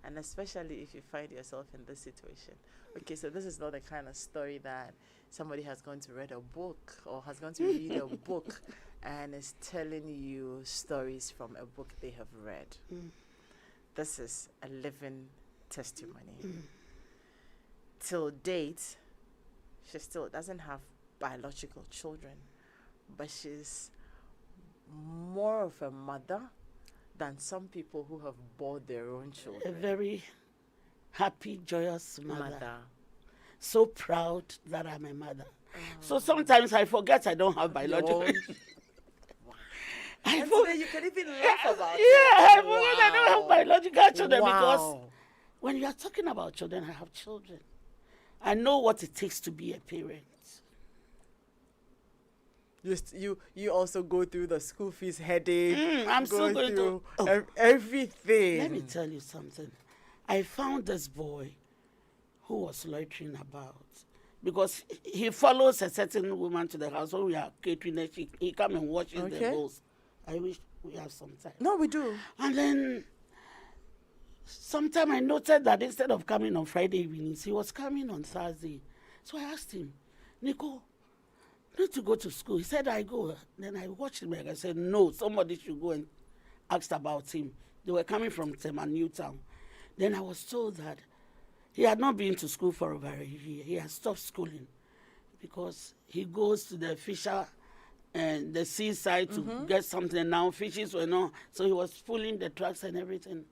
and especially if you find yourself in this situation. Okay, so this is not the kind of story that somebody has gone to read a book or has gone to read a book and is telling you stories from a book they have read. This is a living testimony. Till date, she still doesn't have biological children, but she's more of a mother than some people who have bore their own children. A very happy, joyous mother. So proud that I'm a mother. So sometimes I forget I don't have biological. And today you can even laugh about it. Yeah, I forget I don't have biological children because when you are talking about children, I have children. I know what it takes to be a parent. You also go through the school fees headache. I'm still going through everything. Let me tell you something. I found this boy who was loitering about because he follows a certain woman to the house when we are catering and he come and washes the bowls. I wish we have some time. No, we do. And then sometime I noted that instead of coming on Friday evenings, he was coming on Thursday. So I asked him, Nico, need to go to school. He said, I go. Then I watched him and I said, no, somebody should go and ask about him. They were coming from Tema, Newtown. Then I was told that he had not been to school for over a year. He had stopped schooling because he goes to the fisher and the seaside to get something. Now fishes were not, so he was pulling the trucks and everything.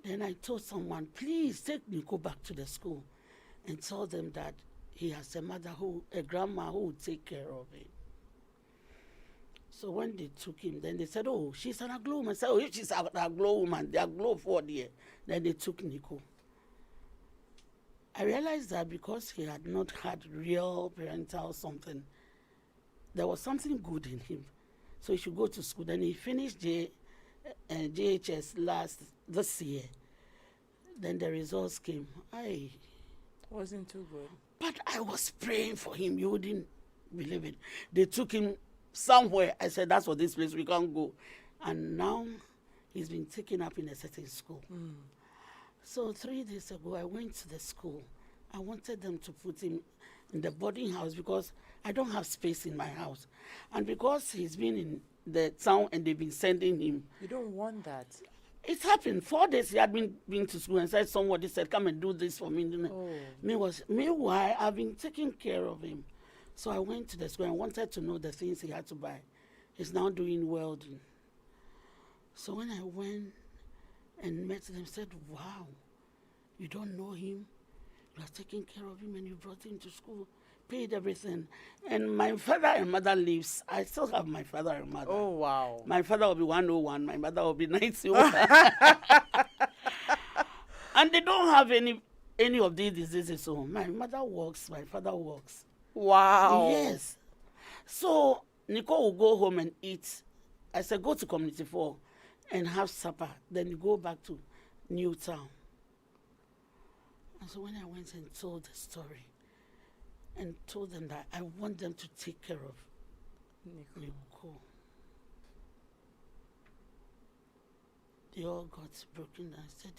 Then I told someone, please take Nico back to the school and tell them that he has a mother a grandma who will take care of him. So when they took him, then they said, oh, she's an aglo woman. I said, oh, if she's an aglo woman, the aglo for there. Then they took Nico. I realized that because he had not had real parental something, there was something good in him. So he should go to school. Then he finished JHS this year. Then the results came. Wasn't too good. But I was praying for him. You wouldn't believe it. They took him somewhere. I said, that's for this place. We can't go. And now he's been taken up in a certain school. So 3 days ago, I went to the school. I wanted them to put him in the boarding house because I don't have space in my house. And because he's been in the town and they've been sending him. You don't want that. It happened. 4 days he had been to school and said somebody said, come and do this for me. Meanwhile, I've been taking care of him. So I went to the school and wanted to know the things he had to buy. He's now doing welding. So when I went and met them, said, wow, you don't know him? You are taking care of him and you brought him to school, paid everything. And my father and mother lives. I still have my father and mother. Oh, wow. My father will be 101. My mother will be 91. And they don't have any of these diseases. So my mother works, my father works. Wow. Yes. So Nicole will go home and eat. I said, go to Community 4 and have supper. Then you go back to Newtown. And so when I went and told the story and told them that I want them to take care of Nicole, they all got broken down. I said,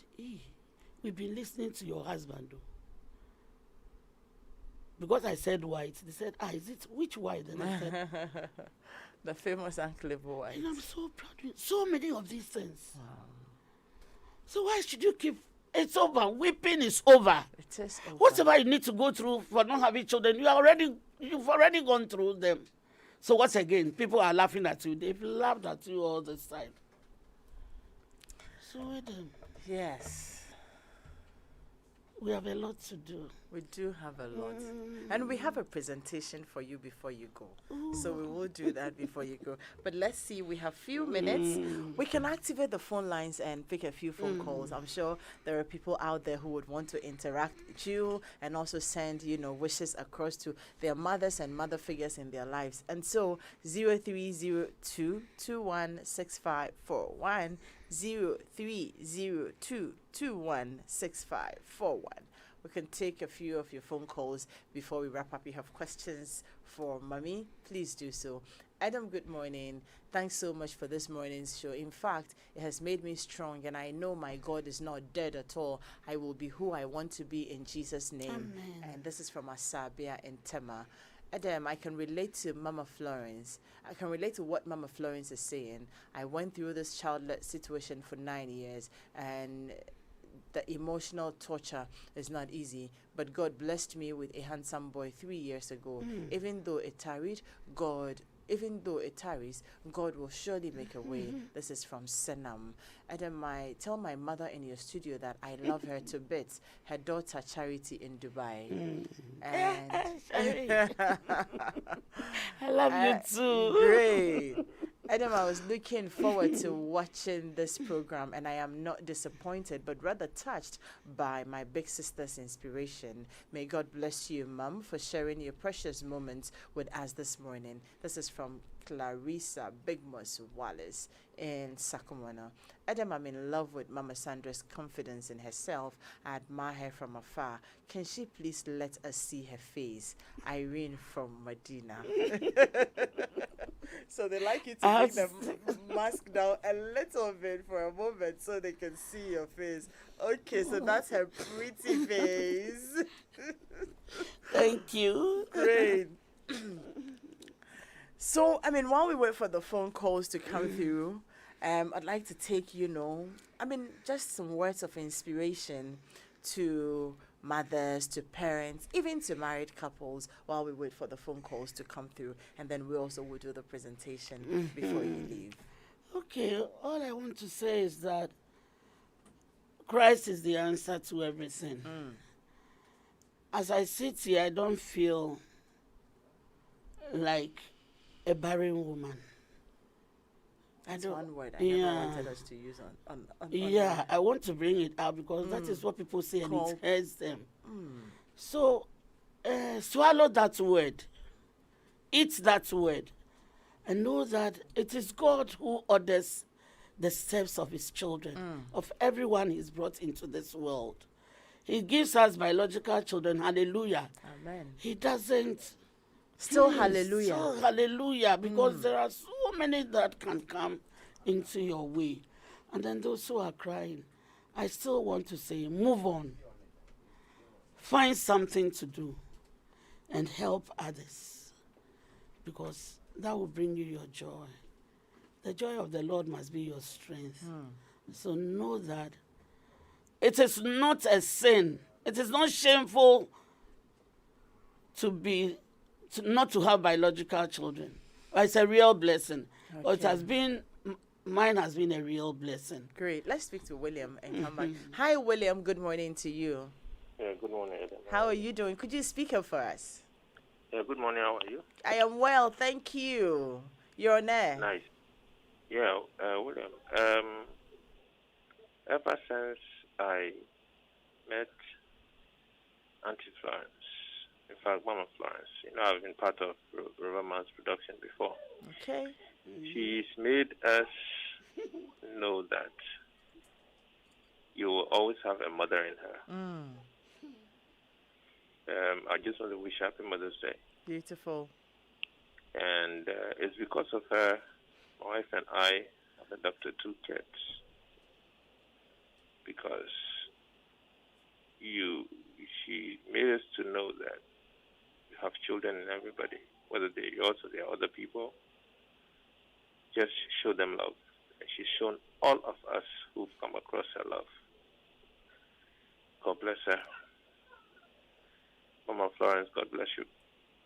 we've been listening to your husband, though. Because I said white, they said, is it which white? And I said, the famous Unclevo white. And I'm so proud of you. So many of these things. Wow. So why should you keep? It's over. Weeping is over. It is over. Whatever you need to go through for not having children, you've already gone through them. So what again? People are laughing at you. They've laughed at you all this time. So wait them. Yes. We have a lot to do. We do have a lot. And we have a presentation for you before you go. So we will do that before you go. But let's see, we have few minutes. We can activate the phone lines and pick a few phone calls. I'm sure there are people out there who would want to interact with you and also send, wishes across to their mothers and mother figures in their lives. And so 0302 216541, 0302 216541. We can take a few of your phone calls before we wrap up. You have questions for Mommy? Please do so. Adam, good morning. Thanks so much for this morning's show. In fact, it has made me strong, and I know my God is not dead at all. I will be who I want to be in Jesus' name. Amen. And this is from Asabia and Tema. Adam, I can relate to Mama Florence. I can relate to what Mama Florence is saying. I went through this childless situation for 9 years, and the emotional torture is not easy, but God blessed me with a handsome boy 3 years ago. Even though it tarried, even though it tarries, God will surely make a way. This is from Senam. Adam, tell my mother in your studio that I love her to bits. Her daughter Charity in Dubai. And I love you too. Great. Adam, I was looking forward to watching this program, and I am not disappointed, but rather touched by my big sister's inspiration. May God bless you, Mum, for sharing your precious moments with us this morning. This is from Clarissa Bigmus Wallace in Sacramento. Adam, I'm in love with Mama Sandra's confidence in herself. I admire her from afar. Can she please let us see her face? Irene from Medina. So they like you to bring the mask down a little bit for a moment so they can see your face. Okay, so that's her pretty face. Thank you. Great. So, while we wait for the phone calls to come through, I'd like to take, just some words of inspiration to mothers, to parents, even to married couples while we wait for the phone calls to come through. And then we also will do the presentation before you leave. Okay, all I want to say is that Christ is the answer to everything. As I sit here, I don't feel like a barren woman. That's one word I never wanted us to use on yeah, I want to bring it out because that is what people say and it hurts them. So, swallow that word. Eat that word. And know that it is God who orders the steps of his children, of everyone he's brought into this world. He gives us biological children. Hallelujah. Amen. He doesn't. Still hallelujah. Still hallelujah, because there are so many that can come into your way. And then those who are crying, I still want to say, move on. Find something to do and help others, because that will bring you your joy. The joy of the Lord must be your strength. So know that it is not a sin. It is not shameful not to have biological children. It's a real blessing. Okay. It has been, mine has been a real blessing. Great. Let's speak to William and come back. Hi, William. Good morning to you. Yeah, good morning, Adam. How are you doing? Could you speak up for us? Yeah, good morning. How are you? I am well, thank you. You're on air. Nice. Yeah, William. Ever since I met Auntie Florence, in fact, Mama Florence, I've been part of Riverman's production before. Okay. She's made us know that you will always have a mother in her. I just want to wish Happy Mother's Day. Beautiful. And it's because of her, my wife and I have adopted 2 kids. Because she made us to know that you have children in everybody, whether they're yours or they're other people. Just show them love. And she's shown all of us who've come across her love. God bless her. Mama Florence, God bless you.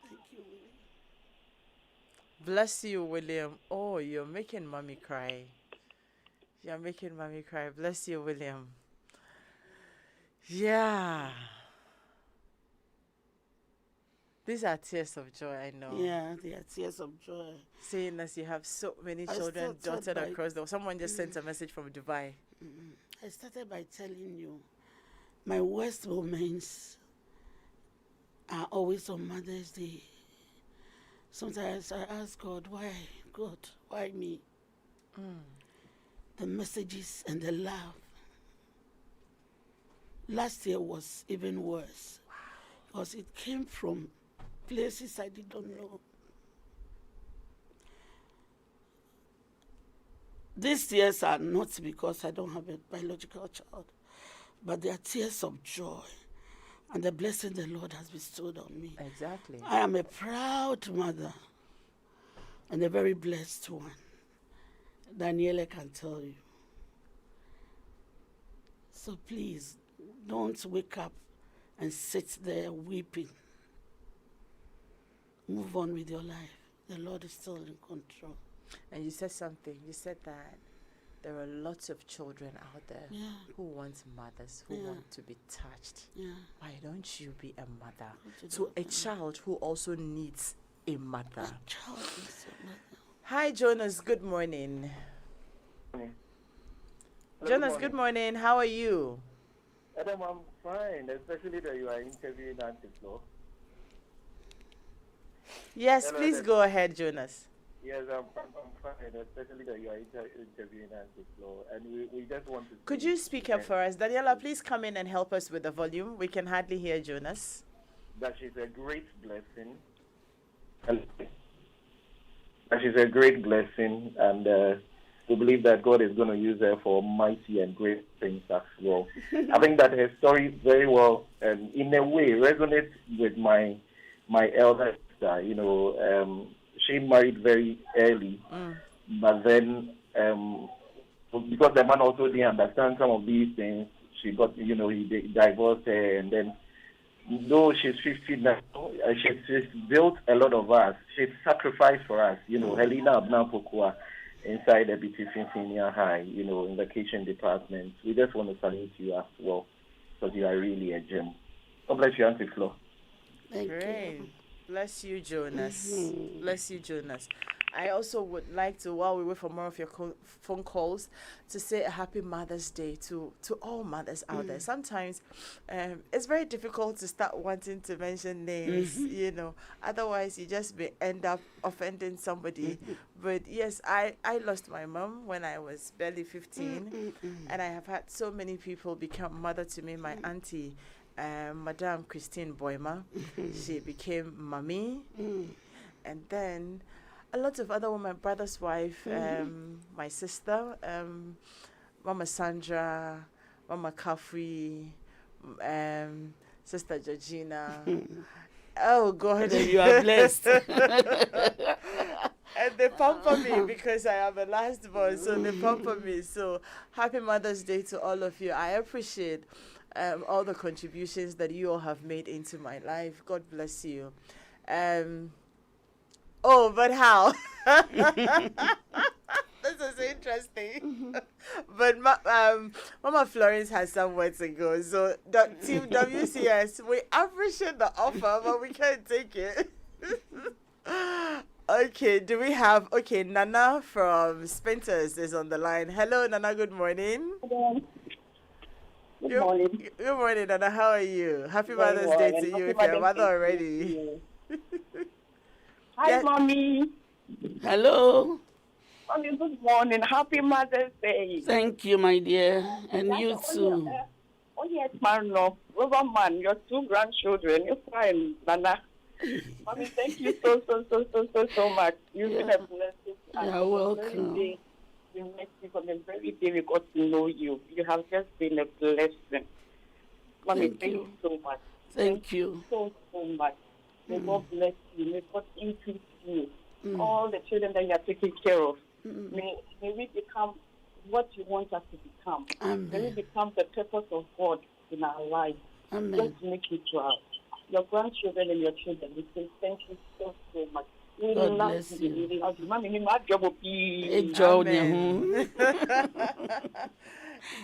Thank you. Bless you, William. Oh, you're making mommy cry. You're making mommy cry. Bless you, William. Yeah. These are tears of joy, I know. Yeah, they are tears of joy. Seeing as you have so many I children started dotted by across the someone just sent a message from Dubai. I started by telling you my worst moments are always on Mother's Day. Sometimes I ask God, why? God, why me? The messages and the love. Last year was even worse because it came from places I didn't know. These tears are not because I don't have a biological child, but they are tears of joy and the blessing the Lord has bestowed on me. Exactly. I am a proud mother and a very blessed one. Daniela can tell you. So please, don't wake up and sit there weeping. Move on with your life. The Lord is still in control. And you said something. You said that there are lots of children out there who want mothers, who want to be touched. Yeah. Why don't you be a mother to a child who also needs a mother? Child is a mother. Hi, Jonas. Good morning. Hello, Jonas, good morning. How are you? Adam, I'm fine, especially that you are interviewing Auntie Flo. Yes, Hello, please Adam. go ahead, Jonas. Yes, I'm fine, especially that you are interviewing Auntie Flo. And we just want to... Could you speak up for us? Daniela, please come in and help us with the volume. We can hardly hear Jonas. That she's a great blessing. That she's a great blessing, and we believe that God is going to use her for mighty and great things as well. I think that her story very well, in a way, resonates with my elder sister. You know, she married very early, but then because the man also didn't understand some of these things, she got, you know, he divorced her, and then though she's 50 now, she's built a lot of us. She's sacrificed for us. You know, Helena Abnapokua inside the BTC Senior High, you know, in the kitchen department. We just want to salute you as well, because you are really a gem. God bless you, Auntie Flo. Thank Great. you. Bless you, Jonas. Bless you, Jonas. I also would like to, while we wait for more of your phone calls, to say a happy Mother's Day to all mothers out there. Sometimes it's very difficult to start wanting to mention names, you know. Otherwise, you just end up offending somebody. But yes, I lost my mom when I was barely 15. And I have had so many people become mother to me. My auntie, Madame Christine Boima, she became mommy. And then a lot of other women, my brother's wife, my sister, Mama Sandra, Mama Kafri, Sister Georgina. Oh, God. You are blessed. And they pamper me because I am a last born, so they pamper me. So happy Mother's Day to all of you. I appreciate all the contributions that you all have made into my life. God bless you. Oh, but how? This is interesting. But Mama Florence has somewhere to go. So, Team WCS, we appreciate the offer, but we can't take it. Okay, do we have... Okay, Nana from Spinters is on the line. Hello, Nana, good morning. Good morning. Good morning, Nana. How are you? Happy Very Mother's well, Day and to you happy if you're a Mother's mother Day to already. you. Hi, Yeah. Mommy. Hello. Mommy, good morning. Happy Mother's Day. Thank you, my dear. And you too. Oh, yes, man. No. Rubber man, your two grandchildren. You're fine, Nana. Mommy, thank you so much. You've been a blessing. You're welcome. We met you from the very day we got to know you. You have just been a blessing. Mommy, thank you so much. Thank you. So much. May God bless you. May God increase you. All the children that you are taking care of. May we become what you want us to become. Amen. May we become the purpose of God in our lives. Amen. Just make it proud. Your grandchildren and your children, we say thank you so much. We God love bless you. you. We love you. Mommy, my job will be. Amen.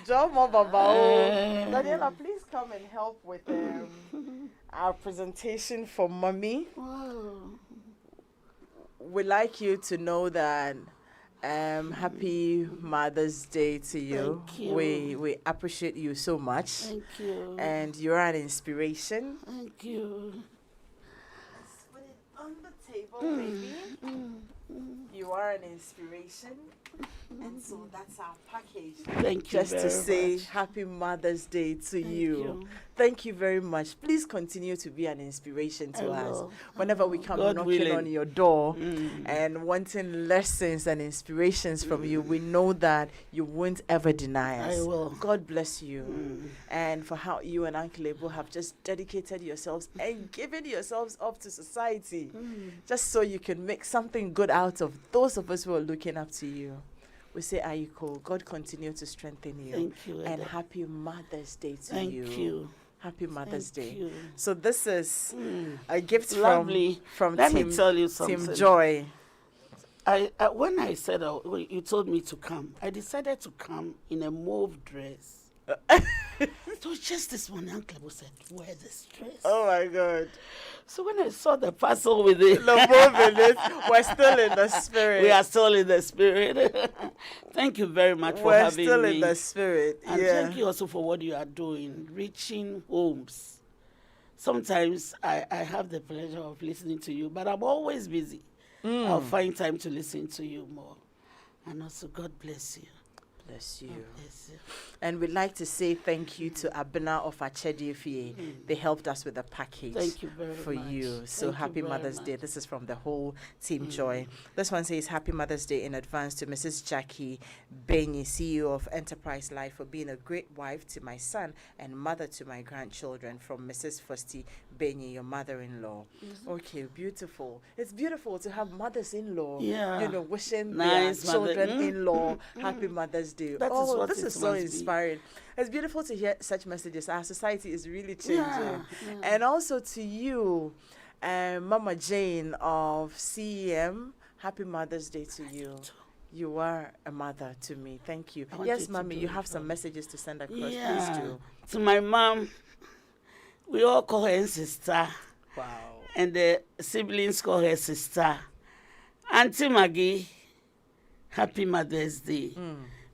John Mobabao. Daniela, Uh, please come and help with our presentation for mommy. wow. We'd like you to know that happy Mother's Day to you. Thank you. We appreciate you so much. Thank you. And you're an inspiration. Thank you. Let's put it on the table, baby. You are an inspiration. And so that's our package. Thank you Just to very say much. happy Mother's Day to Thank you. you. Thank you very much. Please continue to be an inspiration to I us. will. Whenever we come God knocking willing. on your door Mm. and wanting lessons and inspirations from you, we know that you won't ever deny us. I will. God bless you. Mm. And for how you and Uncle Ebo have just dedicated yourselves and given yourselves up to society, just so you can make something good out of those of us who are looking up to you. We say, Ayiko, God continue to strengthen you. Thank you, And Ede. happy Mother's Day to Thank you. you. Happy Mother's Thank Day. you. So this is Mm. a gift Lovely. from Let Team, me tell you Team something. Joy. I when I said when you told me to come, I decided to come in a mauve dress. So just this morning, Uncle Ebo said, "Wear this dress." Oh my God. So when I saw the parcel with it, No moving it. We're still in the spirit. we are still in the spirit. Thank you very much for We're having still me. in the spirit. And yeah. thank you also for what you are doing, reaching homes. Sometimes I have the pleasure of listening to you, but I'm always busy. I'll find time to listen to you more. And also, God bless you. Bless you. God bless you. And we'd like to say thank you to Abena of Achediefie. They helped us with the package. Thank you very for much. you. So Thank you happy very Mother's Day. much. This is from the whole Team Joy. This one says happy Mother's Day in advance to Mrs. Jackie Benyi, CEO of Enterprise Life, for being a great wife to my son and mother to my grandchildren, from Mrs. Fosti Benyi, your mother-in-law. Okay, beautiful. It's beautiful to have mothers-in-law, Yeah. you know, wishing Nice their mother- children-in-law happy Mother's Day. That is Oh, what this it is so must be. inspiring. It's beautiful to hear such messages. Our society is really changing. Yeah. And also to you, Mama Jane of CEM, happy Mother's Day to you. You are a mother to me. Thank you. I want Yes, you to Mommy, do you it have for some me. messages to send across. Please Yeah. do. To my mom, we all call her sister. Wow. And the siblings call her sister. Auntie Maggie, happy Mother's Day.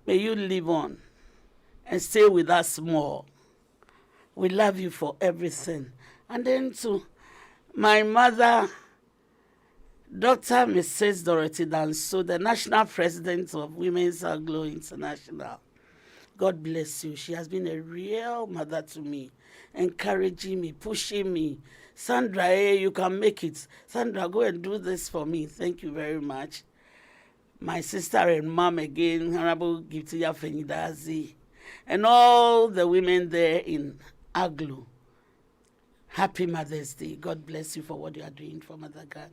May you live on and stay with us more. We love you for everything. And then to my mother, Dr. Mrs. Dorothy Danso, the national president of Women's Aglo International. God bless you. She has been a real mother to me, encouraging me, pushing me. Sandra, hey, you can make it. Sandra, go and do this for me. Thank you very much. My sister and mom again, Honorable Giptia Fenidazi, and all the women there in Aglo. Happy Mother's Day. God bless you for what you are doing for Mother God.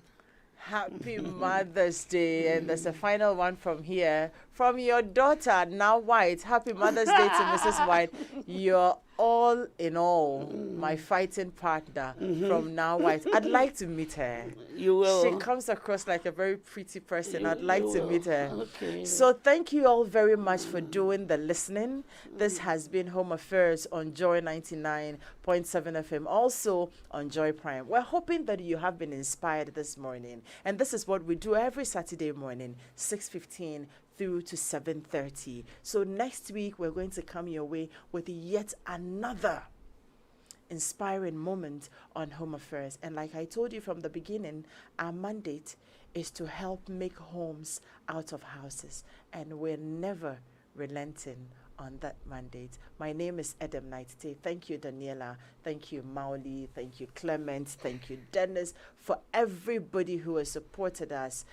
Happy Mother's Day. And there's a final one from here. From your daughter, Now White. Happy Mother's Day to Mrs. White. You're all in all, my fighting partner from Now White. I'd like to meet her. You will. She comes across like a very pretty person. I'd like You to will. meet her. Okay. So thank you all very much for doing the listening. This has been Home Affairs on Joy 99.7 FM, also on Joy Prime. We're hoping that you have been inspired this morning. And this is what we do every Saturday morning, 6:15 through to 7:30. So next week, we're going to come your way with yet another inspiring moment on Home Affairs. And like I told you from the beginning, our mandate is to help make homes out of houses. And we're never relenting on that mandate. My name is Edem Naitite. Thank you, Daniela. Thank you, Mauli. Thank you, Clement. Thank you, Dennis, for everybody who has supported us.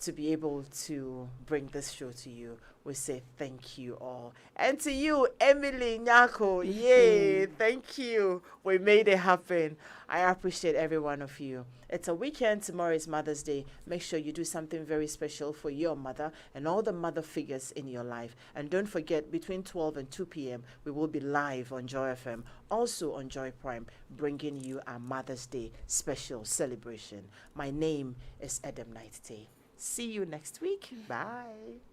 to be able to bring this show to you. We say thank you all. And to you, Emily Nyako, yay, thank you. We made it happen. I appreciate every one of you. It's a weekend. Tomorrow is Mother's Day. Make sure you do something very special for your mother and all the mother figures in your life. And don't forget, between 12 and 2 p.m., we will be live on Joy FM, also on Joy Prime, bringing you our Mother's Day special celebration. My name is Adam Night Day. See you next week. Bye.